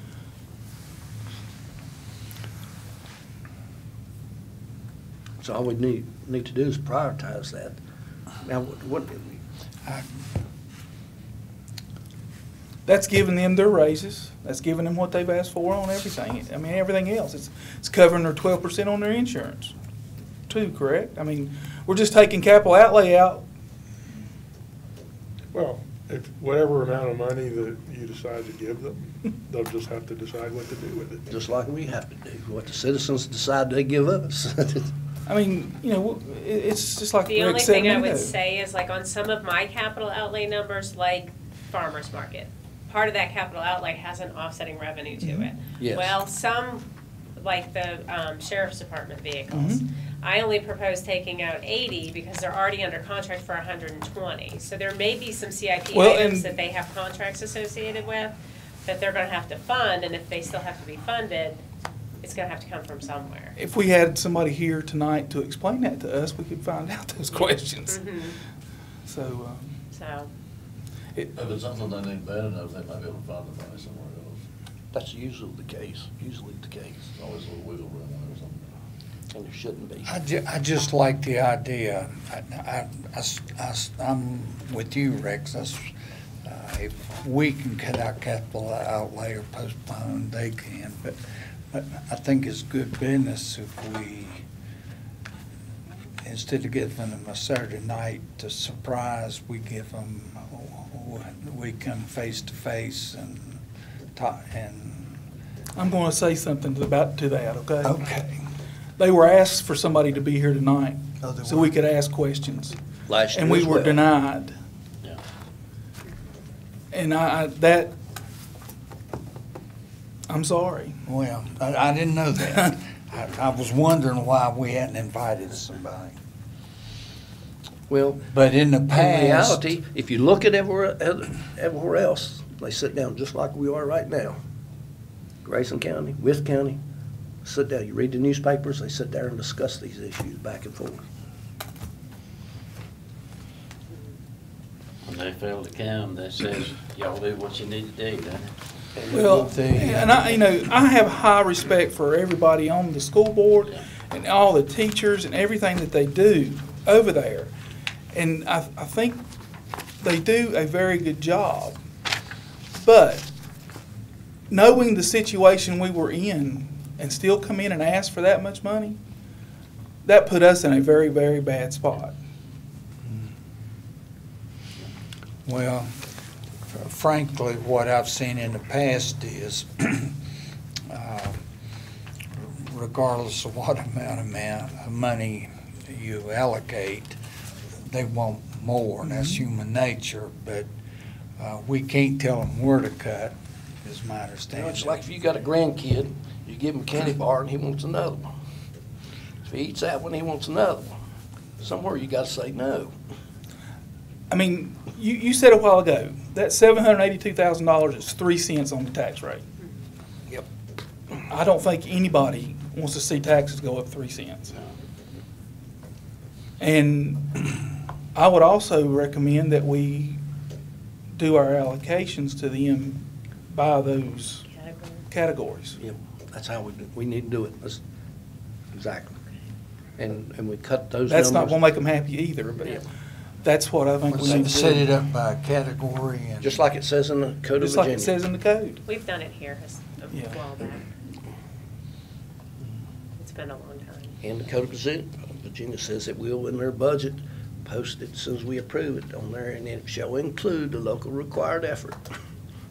So all we need to do is prioritize that. Now, what, That's giving them their raises. That's giving them what they've asked for on everything. I mean, everything else. It's covering their 12% on their insurance, too, correct? I mean, we're just taking capital outlay out. Well, if whatever amount of money that you decide to give them, they'll just have to decide what to do with it. just like we have to do, what the citizens decide they give us. I mean, you know, it's just like The only Rex said a thing I minute would ago. say is, like, on some of my capital outlay numbers, like farmer's market, part of that capital outlay has an offsetting revenue to it. Yes. Well, some, like the sheriff's department vehicles, Mhm. I only propose taking out 80 because they're already under contract for 120. So there may be some CIP Well, items and- that they have contracts associated with that they're gonna have to fund, and if they still have to be funded, it's gonna have to come from somewhere. If we had somebody here tonight to explain that to us, we could find out those questions. Mhm. So, So, If it's something that ain't bad enough, they might be able to find the money somewhere else. That's usually the case, There's always a little wiggle room there or something. and there shouldn't be. I just like the idea. I'm with you, Rex. If we can cut out capital outlay or postpone, they can. But I think it's good business instead of giving them a Saturday night to surprise, we give them, we come face to face and talk, and. I'm going to say something to that, okay? Okay. They were asked for somebody to be here tonight, Oh, they so were? we could ask questions. Last year And we as were well. denied. Yeah. And I'm sorry. Well, I didn't know that. I was wondering why we hadn't invited somebody. Well, But in the in past. reality, if you look at everywhere else, they sit down just like we are right now. Grayson County, Wythe County, sit down, you read the newspapers, they sit there and discuss these issues back and forth. When they fail to come, that says, y'all do what you need to do, doesn't it? Well, and I have high respect for everybody on the school board and all the teachers and everything that they do over there. And I think they do a very good job. But knowing the situation we were in and still come in and ask for that much money, that put us in a very, very bad spot. Well, frankly, what I've seen in the past is, regardless of what amount of money you allocate, they want more, and that's human nature, but we can't tell them where to cut, is my You know, understanding. it's like if you got a grandkid, you give him a candy bar and he wants another one. If he eats that one, he wants another one. Somewhere you gotta say no. I mean, you said a while ago, that $782,000 is 3 cents on the tax rate. Yep. I don't think anybody wants to see taxes go up 3 cents. And I would also recommend that we do our allocations to them by those categories. Yep, that's how we need to do it. Exactly. And we cut those numbers. That's not gonna make them happy either, but that's what I think we need to Set it do. up by category and. Just like it says in the Code of Just like Virginia. it says in the code. We've done it here a Yeah. while back. It's been a long time. And the Code of Virginia says it will, in their budget, post it as soon as we approve it on there, and it shall include the local required effort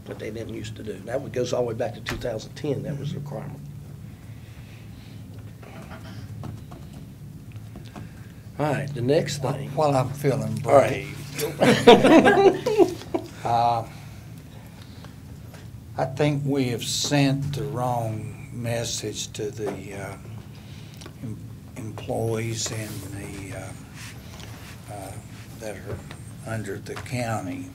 that they didn't used to do. That goes all the way back to 2010, that was the requirement. All right, the next thing. While I'm feeling All right. brave. I think we have sent the wrong message to the employees and the, that are under the county.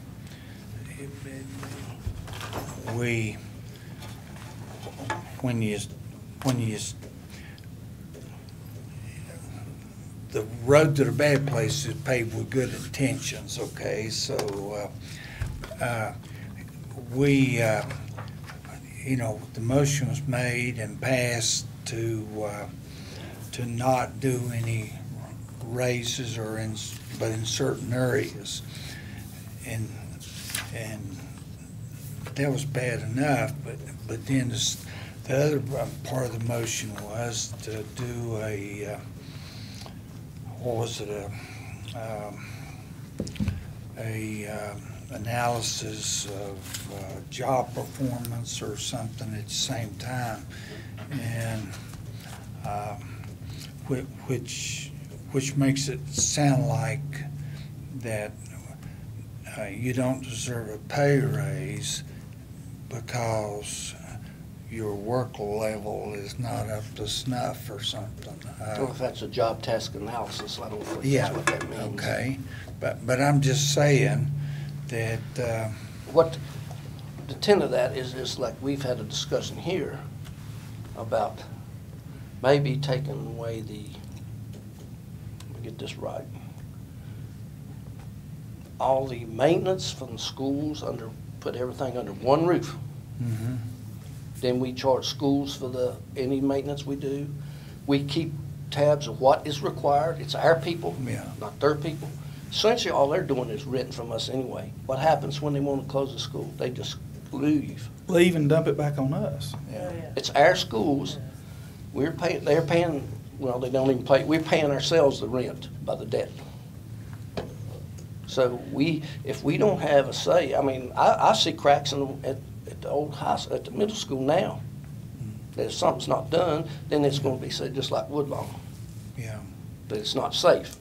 The road to the bad place is paved with good intentions, okay? So, the motion was made and passed to not do any raises but in certain areas. And that was bad enough, but then the other part of the motion was to do analysis of job performance or something at the same time, and which makes it sound like that you don't deserve a pay raise because your work level is not up to snuff or something. Well, if that's a job task analysis, I don't think Yeah, that's what that means. okay, but I'm just saying that, What, the intent of that is like we've had a discussion here about maybe taking away let me get this right. All the maintenance from the schools put everything under one roof. mhm. Then we charge schools for any maintenance we do. We keep tabs of what is required. It's our people, Yeah. not their people. Essentially, all they're doing is renting from us anyway. What happens when they want to close the school? They just leave. Leave and dump it back on us. Yeah. It's our schools. They're paying well, they don't even pay, we're paying ourselves the rent by the debt. So if we don't have a say, I mean, I see cracks at the old at the middle school now. That if something's not done, then it's gonna be said, just like Woodlawn, Yeah. that it's not safe.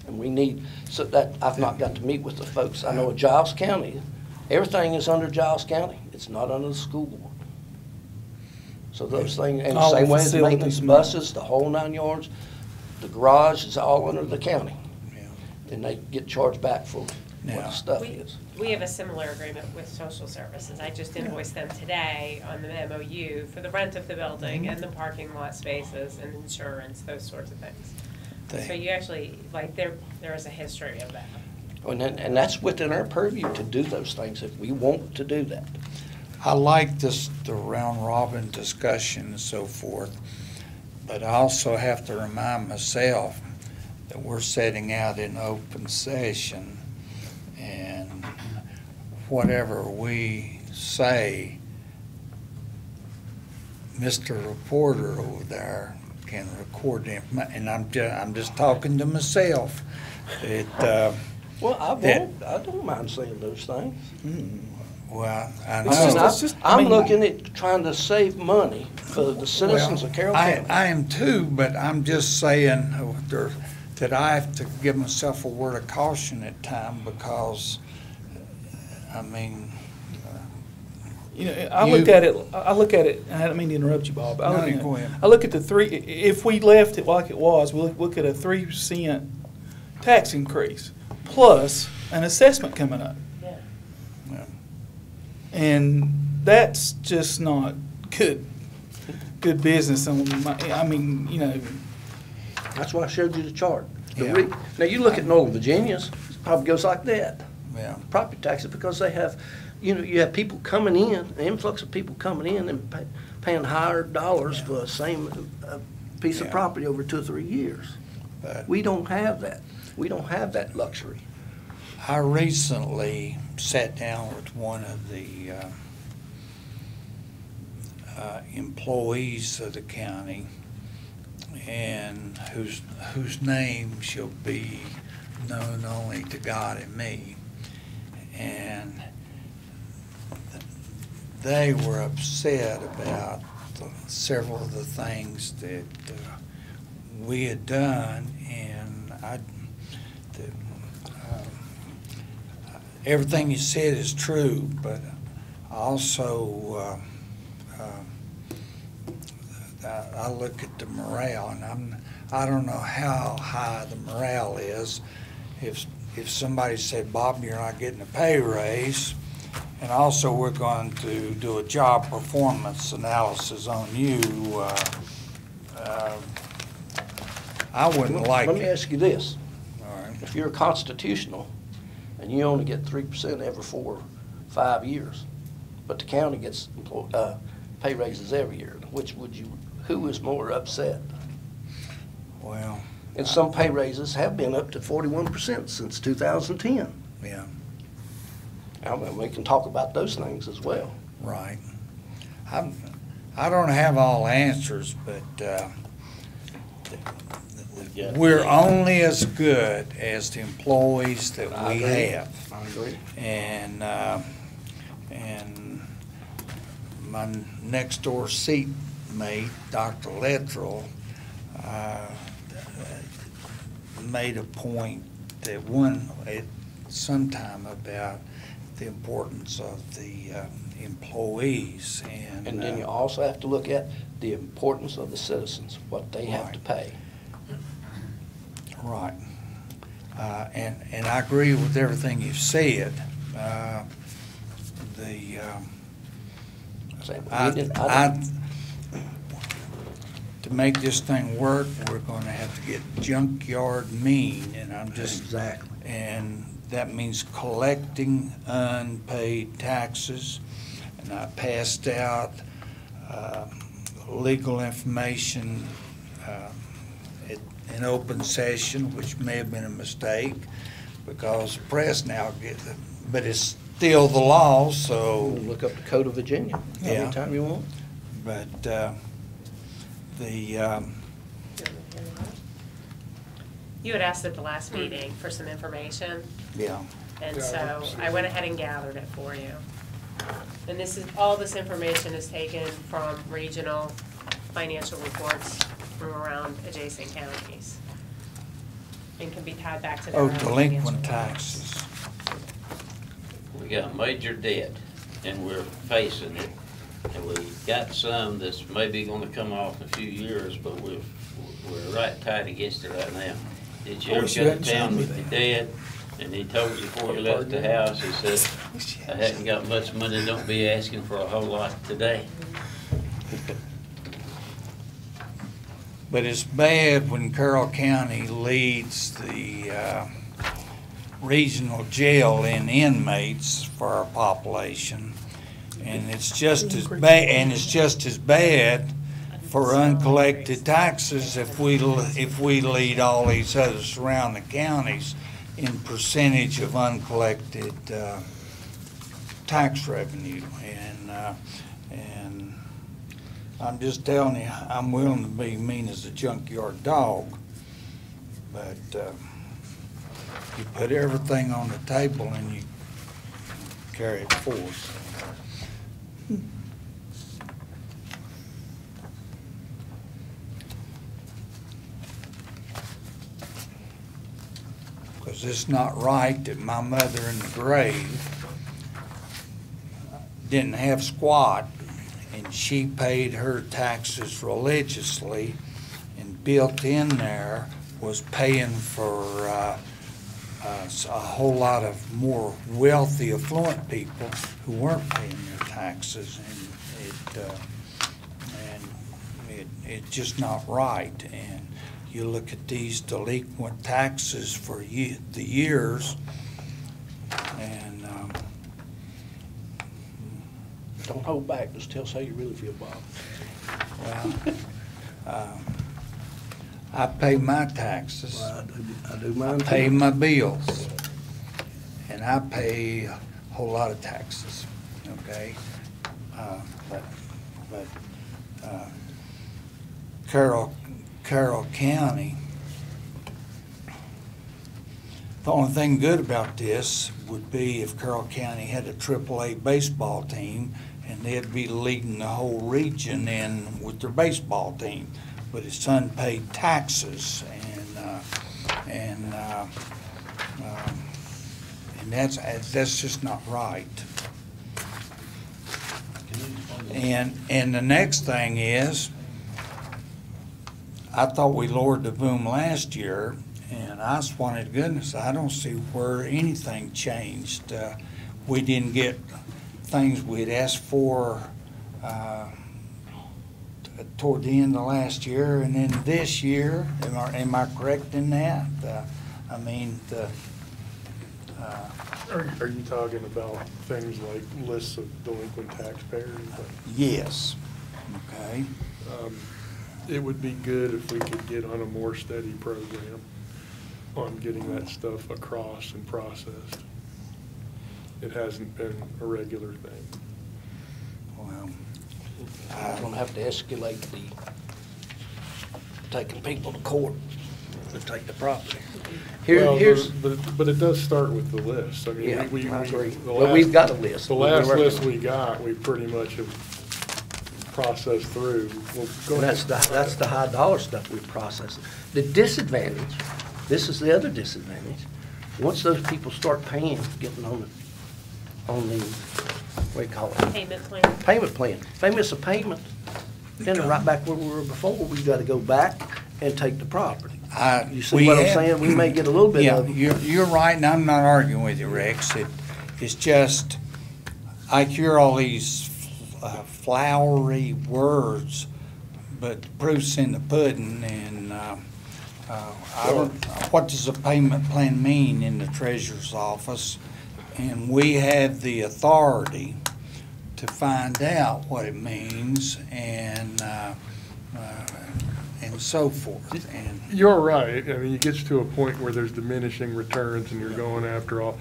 And we need, so that, I've not got to meet with the folks. I know in Giles County, everything is under Giles County. It's not under the school board. So those things, and the All the same way as facilities, maintenance man. buses, the whole 9 yards, the garage is all under the county. Yeah. And they get charged back for what Yeah. the stuff We, is. we have a similar agreement with social services. I just invoiced them today on the MOU for the rent of the building and the parking lot spaces and insurance, those sorts of things. So you actually, like, there is a history of that. And that's within our purview to do those things if we want to do that. I like this, the round robin discussion and so forth, but I also have to remind myself that we're setting out in open session, and whatever we say, Mr. Reporter over there can record them, and I'm just talking to myself. Well, that- I don't mind saying those things. Well, I It's just- know. it's just- I I'm mean- looking at trying to save money for the citizens Well, of Carroll County. I am too, but I'm just saying that I have to give myself a word of caution at time because, I mean. You know, I look at it, I don't mean to interrupt you, Bob. No, go ahead. I look at the if we left it like it was, we look at a 3% tax increase plus an assessment coming up. Yeah. Yeah. And that's just not good business on I mean, you know. That's why I showed you the chart. Yeah. Now, you look at Northern Virginia's, it probably goes like that. Yeah. Property taxes, because they have, you have people coming in, an influx of people coming in and paying higher dollars for the same piece of Yeah. property over 2 or 3 years. But We don't have that. We don't have that luxury. I recently sat down with one of the employees of the county, and whose name shall be known only to God and me. And they were upset about several of the things that we had done, and everything you said is true, but also I look at the morale, and I don't know how high the morale is. If somebody said, Bob, you're not getting a pay raise, and also we're going to do a job performance analysis on you, I wouldn't like it. Let me ask you this. All right. If you're constitutional and you only get 3% every 4 or 5 years, but the county gets pay raises every year, who is more upset? Well, And some pay raises have been up to 41% since 2010. yeah, I mean, we can talk about those things as well. right. I don't have all answers, but we're only as good as the employees that I we agree. have. I agree. And my next door seat mate, Dr. Lettrell, made a point that at some time about the importance of the employees, And then you also have to look at the importance of the citizens, what they have to Right. pay. Right. And I agree with everything you've said. To make this thing work, we're gonna have to get junkyard mean, and Exactly. and that means collecting unpaid taxes. And I passed out legal information in open session, which may have been a mistake, because the press now gets it, but it's still the law, so. Look up the Code of Virginia Yeah. anytime you want. But You had asked at the last meeting for some information, Yeah. and Yeah, so I went ahead and gathered it for you. And this is, all this information is taken from regional financial reports from around adjacent counties, and can be tied back to their Oh, own delinquent financial taxes. We got major debt, and we're facing it. And we got some that's maybe gonna come off in a few years, but we're right tight against it right now. Did you I ever wish you go hadn't down shown me with your that. dad, and he told you before you left the house, he said, I hadn't got much money, don't be asking for a whole lot today. But it's bad when Carroll County leads the regional jail in inmates for our population. And it's just as bad for uncollected taxes if we lead all these other surrounding counties in percentage of uncollected tax revenue. And I'm just telling you, I'm willing to be mean as a junkyard dog, but you put everything on the table and you carry it forward. Because it's not right that my mother in the grave didn't have squat, and she paid her taxes religiously, and built in there was paying for a whole lot of more wealthy, affluent people who weren't paying their taxes, and it's just not right. And you look at these delinquent taxes for the years, and Don't hold back, just tell us how you really feel, Bob. well, I pay my taxes. Well, I do mine I too. pay my bills, and I pay a whole lot of taxes, okay? But Carroll County, the only thing good about this would be if Carroll County had a AAA baseball team, and they'd be leading the whole region in with their baseball team. But it's unpaid taxes, and that's just not right. And the next thing is, I thought we lowered the boom last year, and I just wanted goodness, I don't see where anything changed. We didn't get things we'd asked for toward the end of last year, and then this year, am I correct in that? Are you talking about things like lists of delinquent taxpayers? Yes, okay. It would be good if we could get on a more steady program on getting that stuff across and processed. It hasn't been a regular thing. Well, I'm gonna have to escalate taking people to court to take the property. Well, Here's, but it does start with the list. I mean, yeah, we I agree. the But we've last- got a list. The We're last working list on it. we got, we pretty much have processed through. Well, go And ahead. that's the high dollar stuff we process. The disadvantage, this is the other disadvantage, once those people start paying, getting on the, what do you call it? Payment plan. Payment plan. If they miss a payment, then they're right back where we were before. We've got to go back and take the property. You see what I'm saying? We may get a little bit yeah, of. you're right, and I'm not arguing with you, Rex. It's just, I hear all these flowery words, but the proof's in the pudding, and what does a payment plan mean in the treasurer's office? And we have the authority to find out what it means, and so forth. And You're right. I mean, it gets to a point where there's diminishing returns and you're going after all.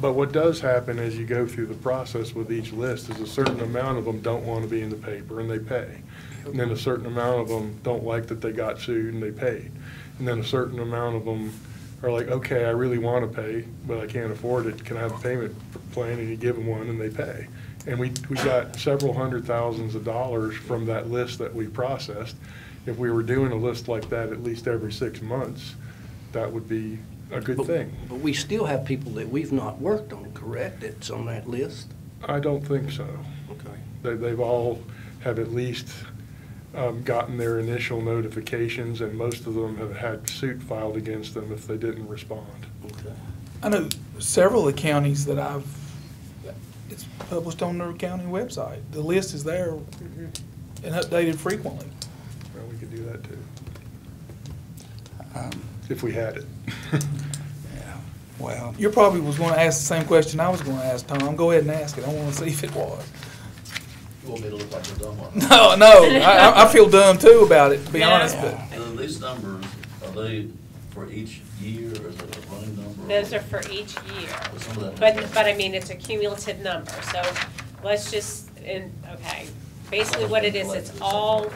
But what does happen as you go through the process with each list is a certain amount of them don't want to be in the paper and they pay. And then a certain amount of them don't like that they got sued and they paid. And then a certain amount of them are like, okay, I really want to pay, but I can't afford it. Can I have a payment plan? And you give them one and they pay. And we got several hundred thousands of dollars from that list that we processed. If we were doing a list like that at least every 6 months, that would be a good thing. But we still have people that we've not worked on, correct, that's on that list? I don't think so. Okay. They've all have at least gotten their initial notifications, and most of them have had suit filed against them if they didn't respond. Okay. I know several of the counties that it's published on their county website. The list is there and updated frequently. Well, we could do that too, Um, if we had it. Yeah, well, You probably was gonna ask the same question I was gonna ask, Tom. Go ahead and ask it. I wanna see if it was. You want me to look like a dumb one? No, I feel dumb too about it, to be No. honest, but. These numbers, are they for each year, or is it a running number? Those are for each year. Some of that- But I mean, it's a cumulative number, so let's just, okay, basically what it is, it's all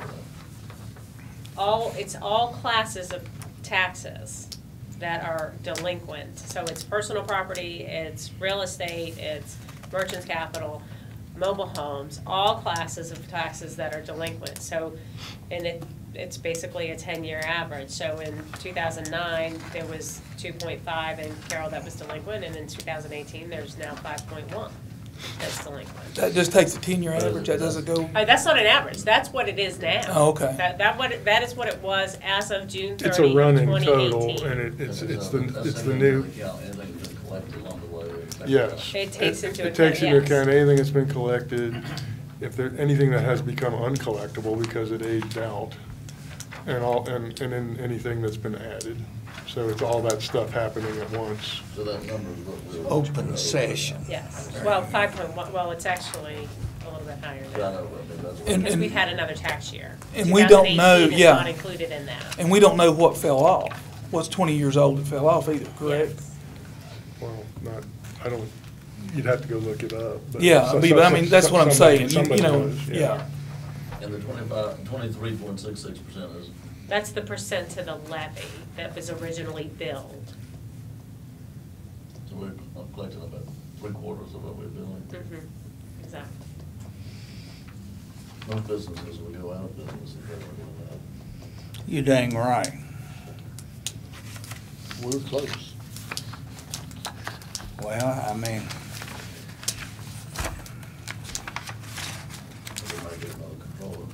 classes of taxes that are delinquent. So it's personal property, it's real estate, it's merchant's capital, mobile homes, all classes of taxes that are delinquent. So, and it's basically a 10-year average. So in 2009, there was 2.5 in Carroll that was delinquent, and in 2018, there's now 5.1 that's delinquent. That just takes a 10-year average, that doesn't go, That's not an average, that's what it is now. Oh, okay. That is what it was as of June 30, It's a running 2018. total, and it's the Anything new, that's been collected along the way. yes. It takes into It takes account, into yes. account anything that's been collected, if there, anything that has become uncollectible because it aged out, and then anything that's been added. So it's all that stuff happening at once. So that number is what we're. open session. Yes, well, 5.1, well, it's actually a little bit higher I now. know, but that's what. And- Because we've had another tax year. And we don't know, 2018 is yeah. not included in that. and we don't know what fell off. What's 20 years old that fell off either, correct? Yes. Well, not, I don't, you'd have to go look it up. But Yeah, but I mean, that's what I'm saying, somebody you know, does, yeah. And the 23.66% is, That's the percent to the levy that was originally billed. so we're collecting about 3/4 of what we're billing. Exactly. Most businesses will go out of business if they're doing that. You dang right. We're close. Well, I mean, We might get another controller.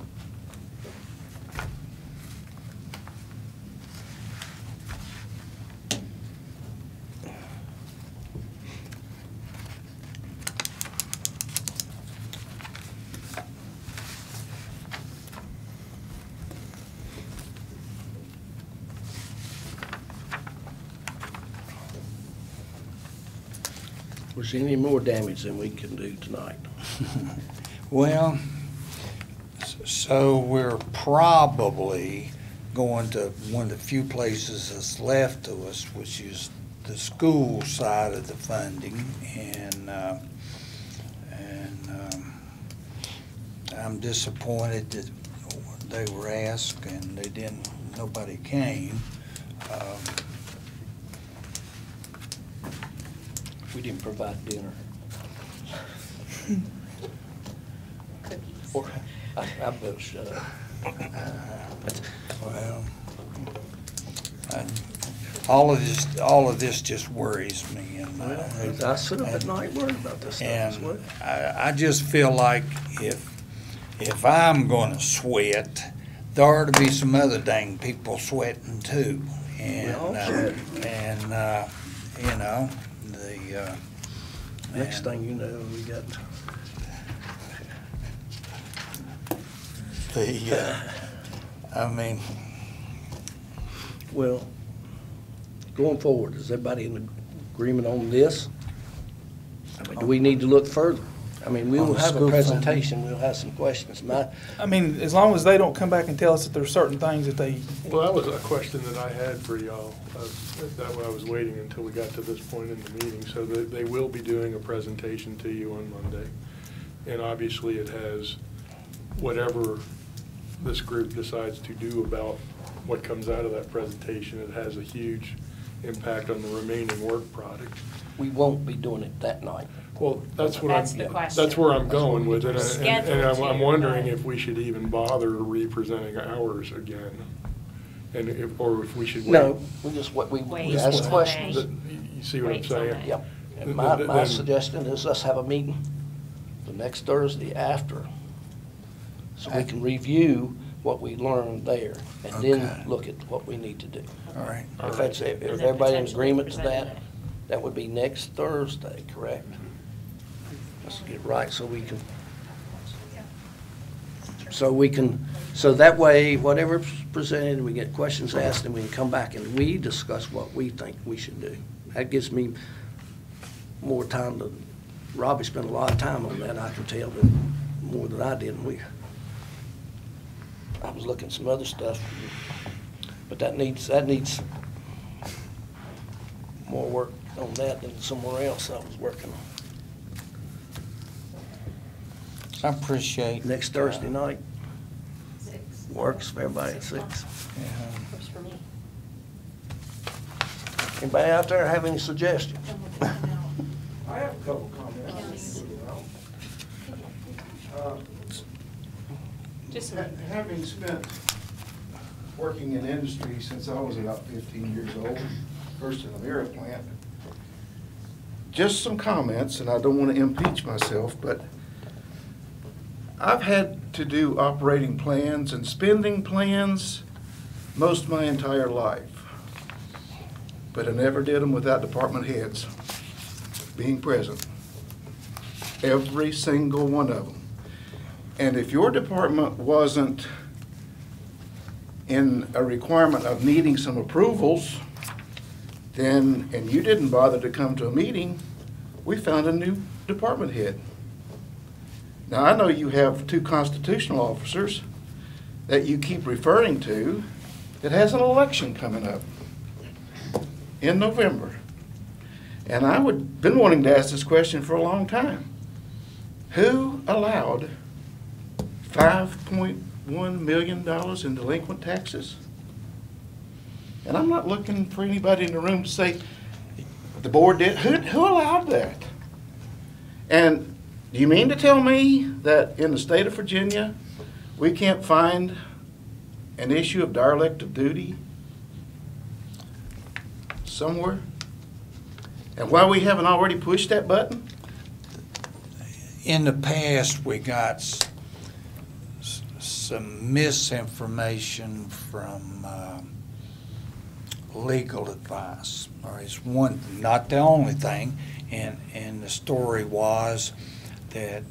Was there any more damage than we can do tonight? well, so we're probably going to one of the few places that's left to us, which is the school side of the funding, and I'm disappointed that they were asked and they didn't, nobody came. We didn't provide dinner. Cookies. Or, I better shut up. Well, all of this just worries me, and I sit up at night worried about this stuff as well. and I just feel like if I'm gonna sweat, there ought to be some other dang people sweating too, and all should. you know, Next thing you know, we got, I mean, well, going forward, is everybody in agreement on this? I mean, do we need to look further? I mean, we On will the have a school funding? presentation, we'll have some questions. I mean, as long as they don't come back and tell us that there's certain things that they, Well, that was a question that I had for y'all. That I was waiting until we got to this point in the meeting. So they will be doing a presentation to you on Monday. And obviously it has whatever this group decides to do about what comes out of that presentation, it has a huge impact on the remaining work product. We won't be doing it that night. Well, that's what That's the question. that's where I'm going with it, and I'm to, wondering but- if we should even bother re-presenting ours again, and or if we should wait. No, we just, we Wait ask till questions. That- You see what I'm Wait till saying? May. Yep. And Then- my then- suggestion is let's have a meeting the next Thursday after, so we can review what we learned there, and Okay. then look at what we need to do. All right. If that's, if And then everybody in potentially agreement to present that, it. that would be next Thursday, correct? Let's get right so we can, so that way, whatever's presented, we get questions asked, and we can come back and we discuss what we think we should do. That gives me more time to, Robbie spent a lot of time on that, I can tell, more than I did. I was looking at some other stuff, but that needs more work on that than somewhere else I was working on. I appreciate. Next Thursday night, 6. works for everybody at 6. Yeah. Works for me. Anybody out there have any suggestions? I have a couple comments. Just, Having spent working in industry since I was about 15 years old, first in the mirror plant, just some comments, and I don't want to impeach myself, but I've had to do operating plans and spending plans most of my entire life, but I never did them without department heads being present. Every single one of them. And if your department wasn't in a requirement of needing some approvals, then, and you didn't bother to come to a meeting, we found a new department head. Now, I know you have 2 constitutional officers that you keep referring to that has an election coming up in November. And I would been wanting to ask this question for a long time. Who allowed $5.1 million in delinquent taxes? And I'm not looking for anybody in the room to say the board did. Who allowed that? And do you mean to tell me that in the state of Virginia, we can't find an issue of derelict of duty somewhere? And why we haven't already pushed that button? In the past, we got some misinformation from legal advice. Or it's one, not the only thing, and the story was that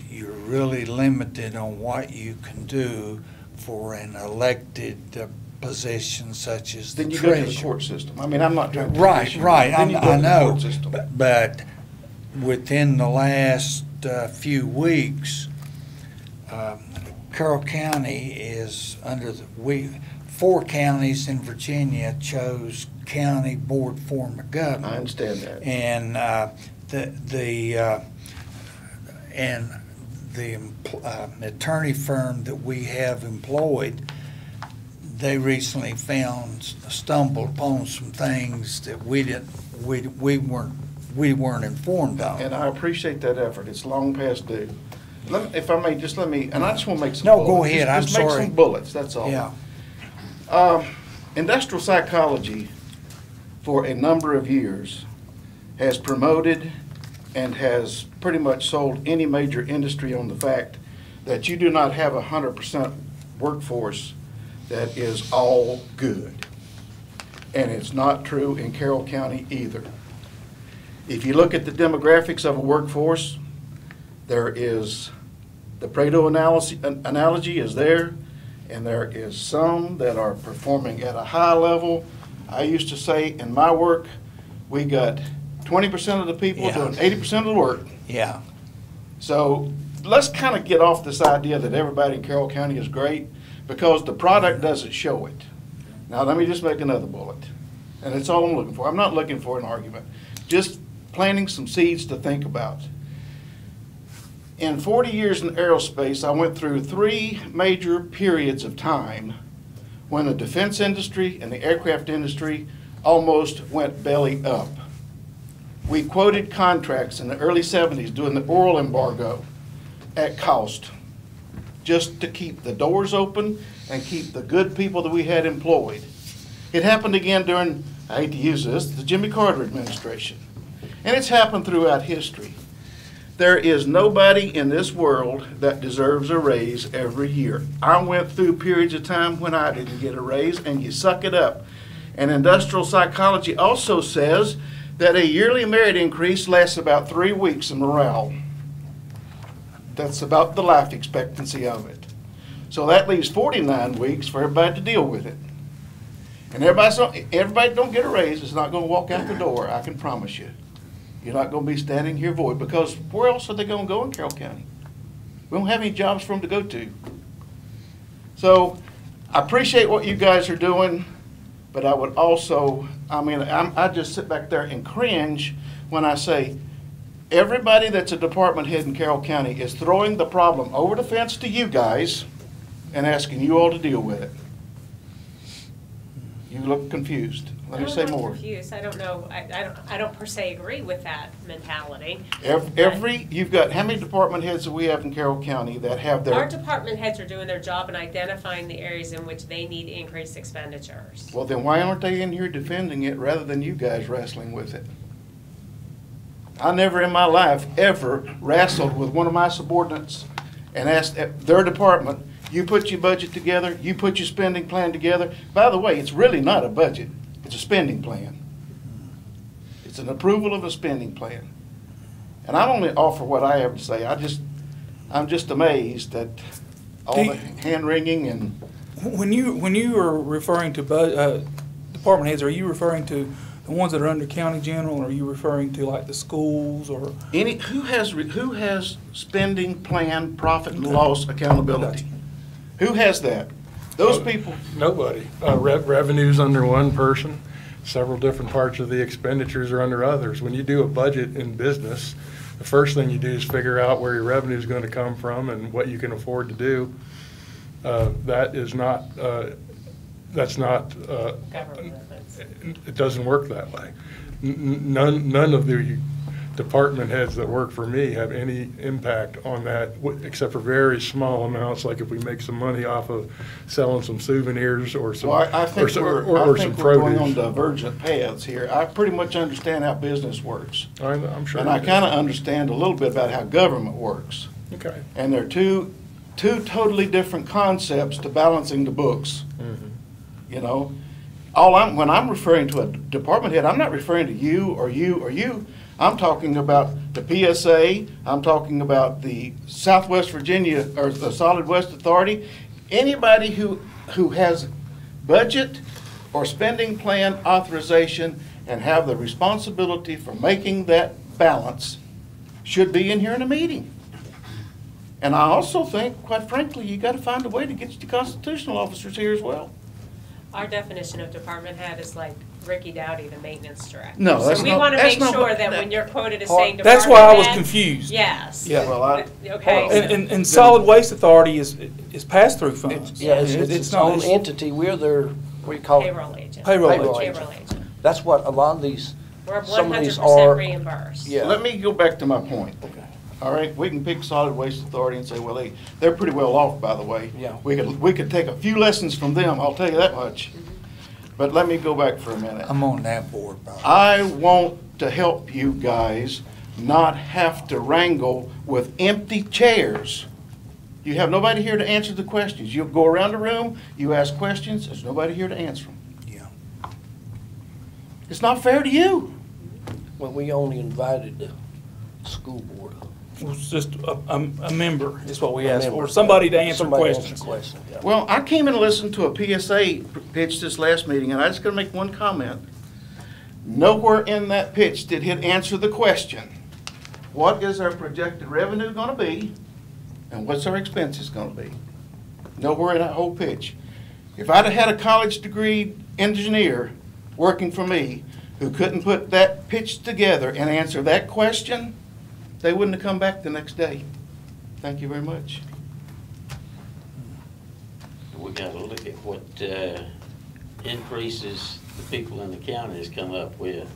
you're really limited on what you can do for an elected position such as the Then you treasurer. go to the court system. I mean, I'm not trying to. Right, right, Then you go I to the know, court system. but within the last few weeks, Carroll County is under the, 4 counties in Virginia chose county board form of government. I understand that. And the attorney firm that we have employed, they recently stumbled upon some things that we weren't informed of. And I appreciate that effort. It's long past due. If I may, just let me, and I just want to make some No, bullets. go ahead, I'm Just make sorry. some bullets, that's all. Yeah, Industrial psychology, for a number of years, has promoted and has pretty much sold any major industry on the fact that you do not have 100% workforce that is all good. And it's not true in Carroll County either. If you look at the demographics of a workforce, there is, the Pareto analogy is there, and there is some that are performing at a high level. I used to say in my work, we got 20% of the people Yeah. doing 80% of the work. yeah. So let's kind of get off this idea that everybody in Carroll County is great, because the product doesn't show it. Now, let me just make another bullet, and that's all I'm looking for. I'm not looking for an argument, just planting some seeds to think about. In 40 years in aerospace, I went through 3 major periods of time when the defense industry and the aircraft industry almost went belly up. We quoted contracts in the early 70s during the oil embargo at cost, just to keep the doors open and keep the good people that we had employed. It happened again during, I hate to use this, the Jimmy Carter administration. And it's happened throughout history. There is nobody in this world that deserves a raise every year. I went through periods of time when I didn't get a raise, and you suck it up. And industrial psychology also says that a yearly merit increase lasts about 3 weeks in morale. That's about the life expectancy of it. So that leaves 49 weeks for everybody to deal with it. And everybody don't get a raise is not going to walk out the door, I can promise you. You're not going to be standing here void, because where else are they going to go in Carroll County? We don't have any jobs for them to go to. So I appreciate what you guys are doing, but I would also, I just sit back there and cringe when I say everybody that's a department head in Carroll County is throwing the problem over the fence to you guys and asking you all to deal with it. You look confused. Let me say I'm not more. confused. I don't know. I don't per se agree with that mentality. You've got, how many department heads do we have in Carroll County that have their? Our department heads are doing their job and identifying the areas in which they need increased expenditures. Well, then why aren't they in here defending it rather than you guys wrestling with it? I never in my life ever wrestled with one of my subordinates and asked their department, you put your budget together, you put your spending plan together. By the way, it's really not a budget, it's a spending plan. It's an approval of a spending plan. And I only offer what I have to say. I'm just amazed at all the hand wringing and. When you are referring to department heads, are you referring to the ones that are under county general, or are you referring to like the schools or? Who has spending plan, profit and loss accountability? Who has that? Those people. Nobody. Revenue's under one person. Several different parts of the expenditures are under others. When you do a budget in business, the first thing you do is figure out where your revenue is going to come from and what you can afford to do. That's not. Government. It doesn't work that way. None of the department heads that work for me have any impact on that, except for very small amounts, like if we make some money off of selling some souvenirs or some, Well, I think some we're produce. going on divergent paths here. I pretty much understand how business works. I'm sure. And I kind of understand a little bit about how government works. Okay. And they're two totally different concepts to balancing the books. Mm-hmm. You know, when I'm referring to a department head, I'm not referring to you or you or you. I'm talking about the PSA, I'm talking about the Southwest Virginia, or the Solid West Authority. Anybody who has budget or spending plan authorization and have the responsibility for making that balance should be in here in a meeting. And I also think, quite frankly, you got to find a way to get the constitutional officers here as well. Our definition of department head is like Ricky Dowdy, the maintenance director. No, that's So we not- want to that's make not sure what- that when you're quoted as saying department That's why I was head, confused. Yes. Yeah. Well, Okay. And Solid Waste Authority is pass-through funds. It's its own it's entity. We're their, what do you call it? Payroll agent. Payroll Payroll agent. That's what a lot of these, We're some of these 100% are. reimbursed. Yeah. Let me go back to my point. Okay. All right, we can pick Solid Waste Authority and say, well, they're pretty well off, by the way. Yeah. We could take a few lessons from them, I'll tell you that much. But let me go back for a minute. I'm on that board, Bob. I want to help you guys not have to wrangle with empty chairs. You have nobody here to answer the questions. You go around the room, you ask questions, there's nobody here to answer them. Yeah. It's not fair to you. When we only invited the school board. It was just a member is what we asked member. for, somebody to answer Somebody questions. answer questions, yeah. Well, I came and listened to a PSA pitch this last meeting, and I just gonna make one comment. Nowhere in that pitch did it answer the question, what is our projected revenue gonna be, and what's our expenses gonna be? Nowhere in that whole pitch. If I'd have had a college degree engineer working for me who couldn't put that pitch together and answer that question, they wouldn't have come back the next day. Thank you very much. We gotta look at what increases the people in the county has come up with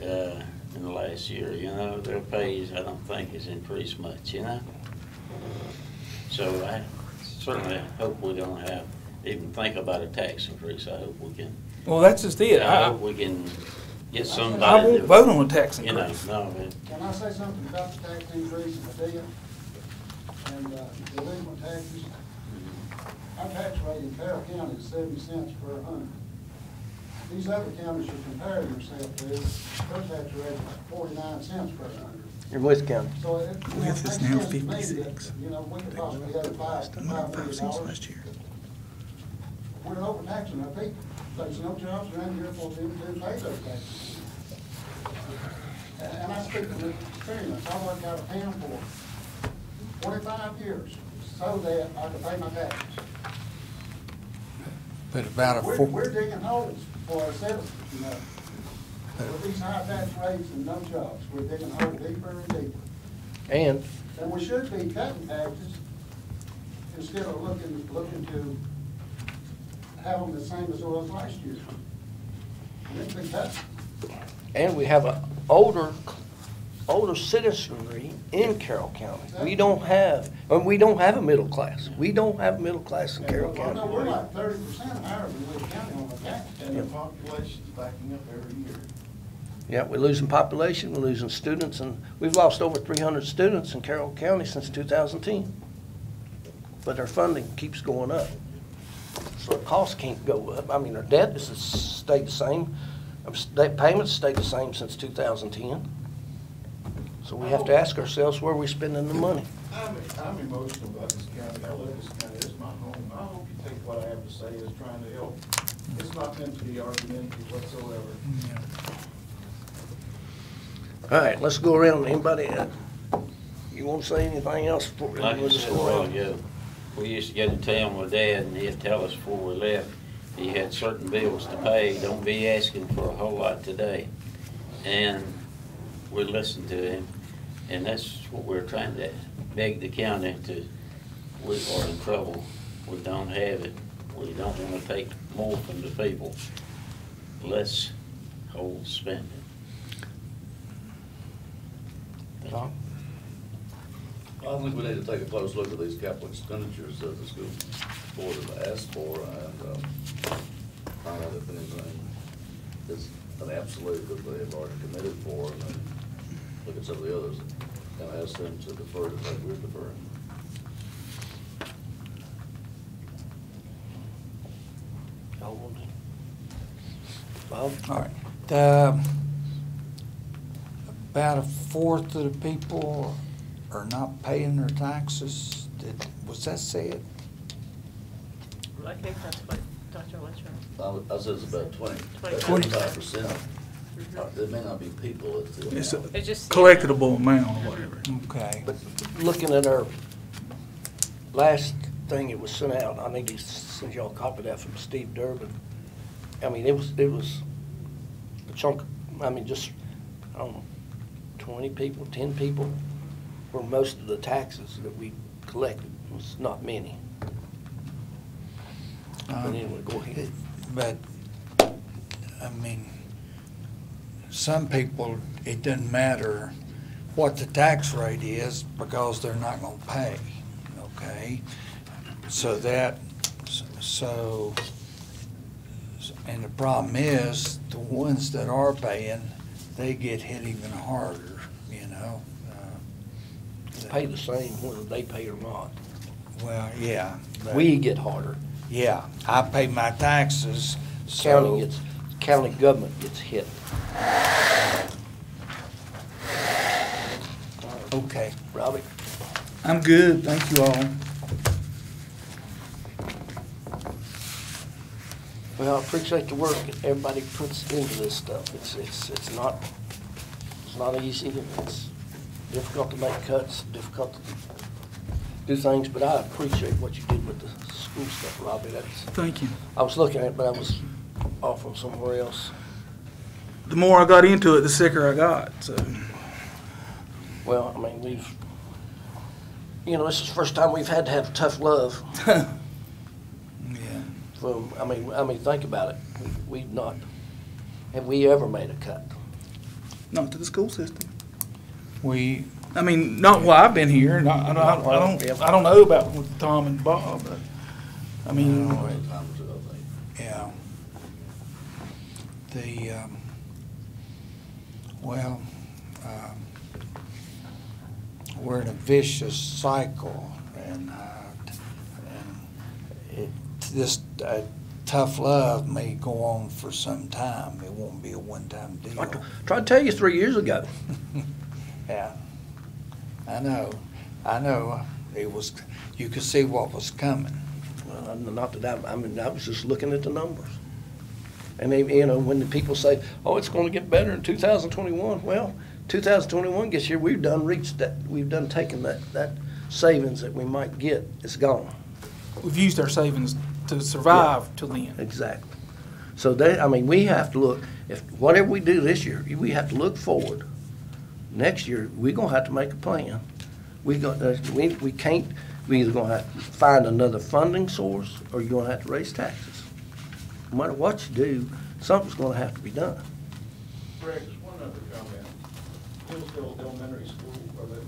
in the last year. You know, their pays, I don't think, has increased much, you know? So I certainly hope we don't have, even think about a tax increase. I hope we can. Well, that's just it. I hope we can get somebody. I won't to- vote on a tax You know, increase. no, man. Can I say something about the tax increase in the deal and the illegal taxes? Our tax rate in Carroll County is 70 cents per hundred. These other counties you compare yourself to, their tax rate is 49 cents per hundred. You're West County. So it With makes is now sense to me that, 56. you know, we could possibly have $5 5 cents million. last year. We're overtaxing our people. There's no jobs around here for them to pay those taxes. And I speak from experience. I worked out of town for 45 years so that I could pay my taxes. But about a We're digging holes for our citizens, you know. With these high tax rates and no jobs, we're digging holes deeper and deeper. And And we should be cutting taxes instead of looking to have them the same as it was last year. We need to be cutting. And we have a older citizenry in Carroll County. We don't have a middle class. We don't have a middle class in Carroll Well, no, County. we're like 30% higher than Lee County on the tax. And the population's backing up every year. Yeah, we're losing population, we're losing students, and we've lost over 300 students in Carroll County since 2010. But our funding keeps going up. So our costs can't go up. I mean, our debt has stayed the same. Our debt payments stayed the same since 2010. So we have to ask ourselves where we're spending the money. I'm emotional about this county. I love this county. It's my home. I hope you take what I have to say as trying to help. It's not meant to be argumentative whatsoever. All right, let's go around. Anybody, you want to say anything else before we Like I just said a go while around? ago, we used to get in town with Dad, and he'd tell us before we left, he had certain bills to pay. Don't be asking for a whole lot today. And we listened to him, and that's what we're trying to beg the county to. We are in trouble. We don't have it. We don't want to take more from the people. Let's hold spending. Tom? I think we need to take a close look at these capital expenditures that the school board have asked for and find out if anything is an absolute that they have already committed for, and then look at some of the others and ask them to defer it like we're deferring. Bob? All right. About a fourth of the people are not paying their taxes. Was that said? I think that's what Dr. Letcher. I said it's about 25%. 25%. There may not be people, it's the It's a amount. It's just- collectible amount or whatever. Okay. But looking at our last thing that was sent out, I need to send y'all a copy of that from Steve Durbin. I mean, it was a chunk, I mean, just, I don't know, 20 people, 10 people for most of the taxes that we collected. It was not many. But anyway, go ahead. But, I mean, some people, it doesn't matter what the tax rate is because they're not gonna pay, okay? And the problem is, the ones that are paying, they get hit even harder, you know? Pay the same whether they pay or not. Well, yeah. but- We get harder. Yeah, I pay my taxes, so. County government gets hit. Okay. Robbie? I'm good, thank you all. Well, I appreciate the work that everybody puts into this stuff. It's not easy, and it's difficult to make cuts, difficult to do things, but I appreciate what you did with the school stuff, Robbie. Thank you. I was looking at it, but I was off on somewhere else. The more I got into it, the sicker I got, so. Well, I mean, you know, this is the first time we've had to have tough love Yeah. from, I mean, think about it. We've not, have we ever made a cut? Not to the school system. We, I mean, not while I've been here, and I don't know about with Tom and Bob, but, I mean, yeah. Well, we're in a vicious cycle, and this tough love may go on for some time. It won't be a one-time deal. I tried to tell you 3 years ago. Yeah, I know. It was, you could see what was coming. Well, not that I mean, I was just looking at the numbers. And they, you know, when the people say, oh, it's gonna get better in 2021, well, 2021 gets here, we've done reached that, we've done taken that savings that we might get, it's gone. we've used our savings to survive till then. Exactly. So they, I mean, we have to look, if, whatever we do this year, we have to look forward. Next year, we're gonna have to make a plan. We can't, we either gonna have to find another funding source, or you're gonna have to raise taxes. No matter what you do, something's gonna have to be done. Greg, just one other comment. Hillsdale Elementary School, or the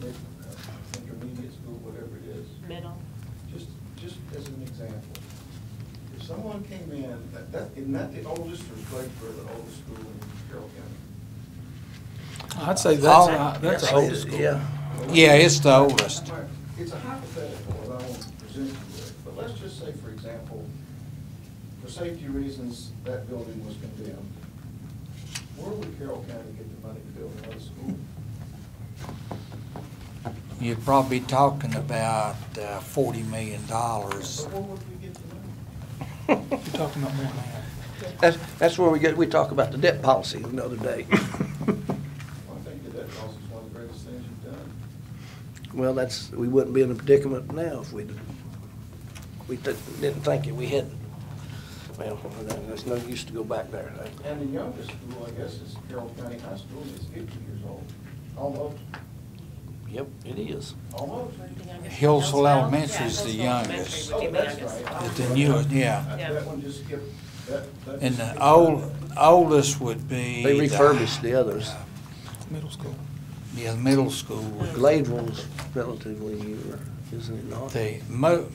intermediate school, whatever it is, Middle. just as an example, if someone came in, isn't that the oldest, or Clayford, the oldest school in Carroll County? I'd say Oh, that's the oldest school. Yeah. Yeah, it's the oldest. It's a hypothetical, and I won't present you with, but let's just say, for example, for safety reasons, that building was condemned. Where would Carroll County get the money to build another school? You're probably talking about $40 million. But where would we get the money? You're talking about more than That's where we talk about the debt policy another day. Well, I think that debt policy is one of the greatest things you've done. Well, we wouldn't be in a predicament now if we didn't think it. We had, well, there's no use to go back there. And the youngest school, I guess, is Carroll County High School, and it's 50 years old. Almost. Yep, it is. Almost. Hillsville Elementary is the youngest. Would be the Oh, that's youngest. right. The newest, yeah. Yeah. That one just skipped, that. And just the skipped oldest would be. They refurbished the others. middle school. Yeah, middle school. Glade one's relatively newer, isn't it not?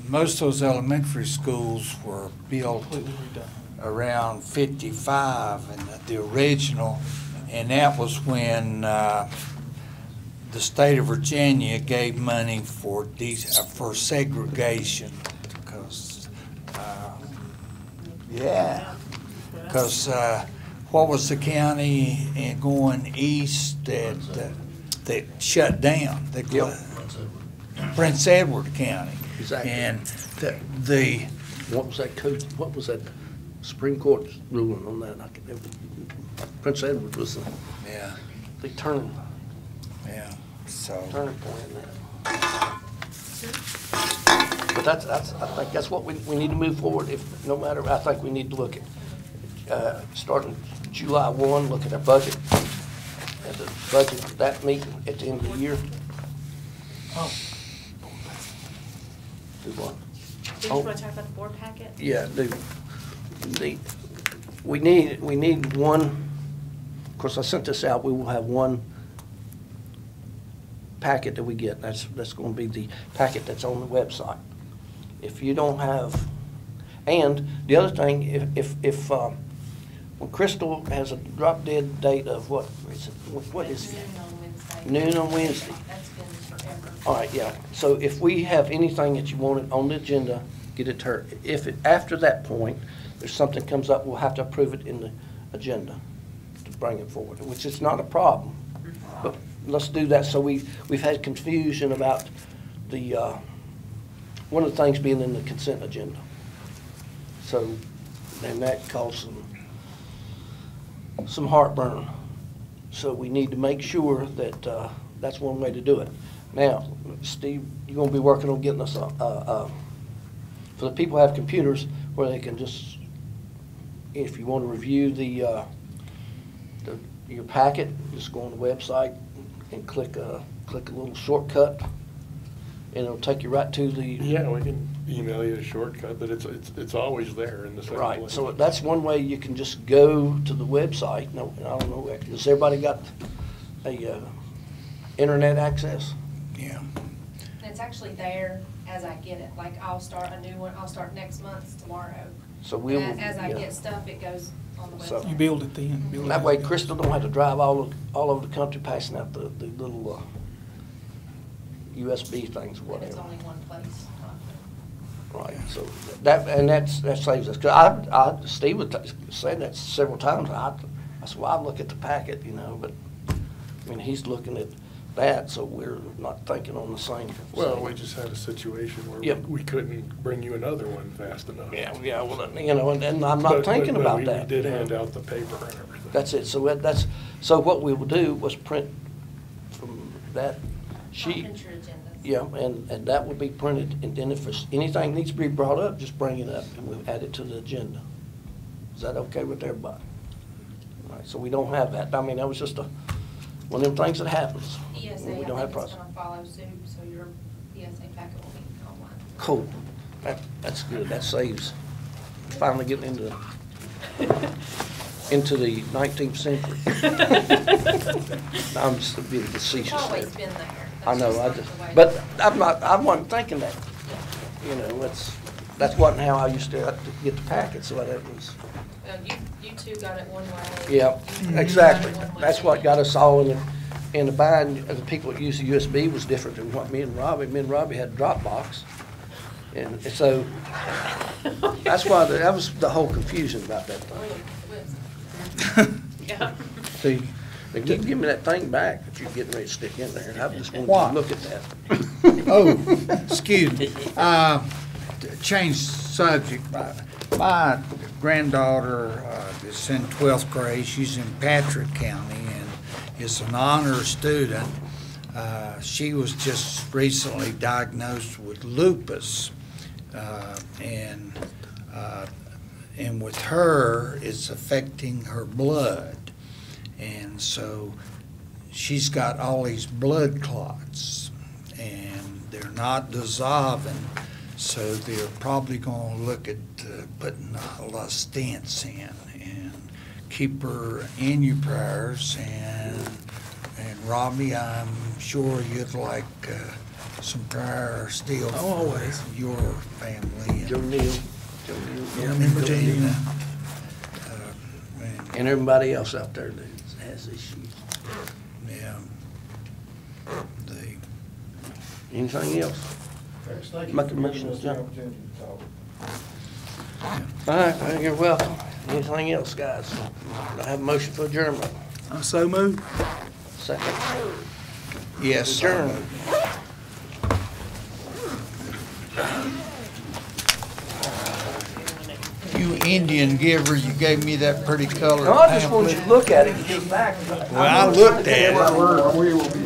Most of those elementary schools were built Completely redone. around 55, and the original, and that was when the state of Virginia gave money for segregation, because what was the county going east that shut down? Prince Edward County. Exactly. And What was that code, what was that Supreme Court ruling on that? Prince Edward was yeah, the turning so. point in that. But I think that's what we need to move forward, no matter, I think we need to look at, starting July 1, look at our budget, at the budget, that meeting at the end of the year. Oh, Do what? Did you want to talk about the board packet? Yeah, we need one, of course, I sent this out, we will have one packet that we get, that's gonna be the packet that's on the website. If you don't have, and the other thing, if when Crystal has a drop dead date of what is it? Noon on Wednesday. That's been forever. All right, yeah, so if we have anything that you wanted on the agenda, get it to her. After that point, there's something comes up, we'll have to approve it in the agenda to bring it forward, which is not a problem. But let's do that, so we've had confusion about the, one of the things being in the consent agenda. So, and that caused some heartburn. So we need to make sure that, that's one way to do it. Now, Steve, you're gonna be working on getting us for the people who have computers where they can just, if you want to review your packet, just go on the website and click a little shortcut and it'll take you right to the. Yeah, we can email you a shortcut, but it's always there in the same Right, place. so that's one way you can just go to the website. No, I don't know, has everybody got a, internet access? Yeah. And it's actually there as I get it, like I'll start a new one, I'll start next month's tomorrow. So we'll. As I yeah. get stuff, it goes on the So- website. You build it then. build That it. way Crystal don't have to drive all over the country passing out the little, USB things or And it's whatever. only one place. Right, so that saves us. 'Cause Steve would say that several times. I said, well, I look at the packet, you know, but, I mean, he's looking at that, so we're not thinking on the same. Well, we just had a situation where Yep. we couldn't bring you another one fast enough. Yeah, well, you know, and I'm not thinking But about we that. did you know. hand out the paper and everything. That's it, so what we will do was print from that sheet. Print your agendas. Yeah, and that will be printed, and then if there's anything needs to be brought up, just bring it up, and we'll add it to the agenda. Is that okay with everybody? All right, so we don't have that, I mean, that was just one of them things that happens. ESA, We I don't have think process. is gonna follow suit, so your ESA packet will be online. Cool, that's good, that saves, finally getting into the 19th century. I'm just being facetious It's always there. been there. I That's know, just not the way- but I wasn't thinking that. You know, that's wasn't how I used to get the packet, so that was, Well, you two got it one way. yeah, You got it exactly. one way. That's what got us all in the bind. The people that used the USB was different than what me and Robbie had Dropbox. And so, that's why, that was the whole confusion about that thing. Yeah. See, if you give me that thing back that you're getting ready to stick in there, I just wanted What? to look at that. Oh, excuse me. Change subject. My granddaughter is in 12th grade. She's in Patrick County and is an honor student. She was just recently diagnosed with lupus. And with her, it's affecting her blood. And so she's got all these blood clots, and they're not dissolving, so they're probably going to look at putting a lot of stents in. And keep her in your prayers. And Robbie, I'm sure you'd like some prayer still for always. your family. Joe Neal. Remember Tina? And everybody else out there that has issues. Yeah. Anything else? Thank you Make a for motion, giving us the John. opportunity to talk. All right, well, you're welcome. Anything else, guys? I have a motion for adjournment. So moved. Second. Yes. Adjourn. You Indian giver, you gave me that pretty colored No, I just wanted you to pamphlet. look at it and get back. Well, I looked at it. We will be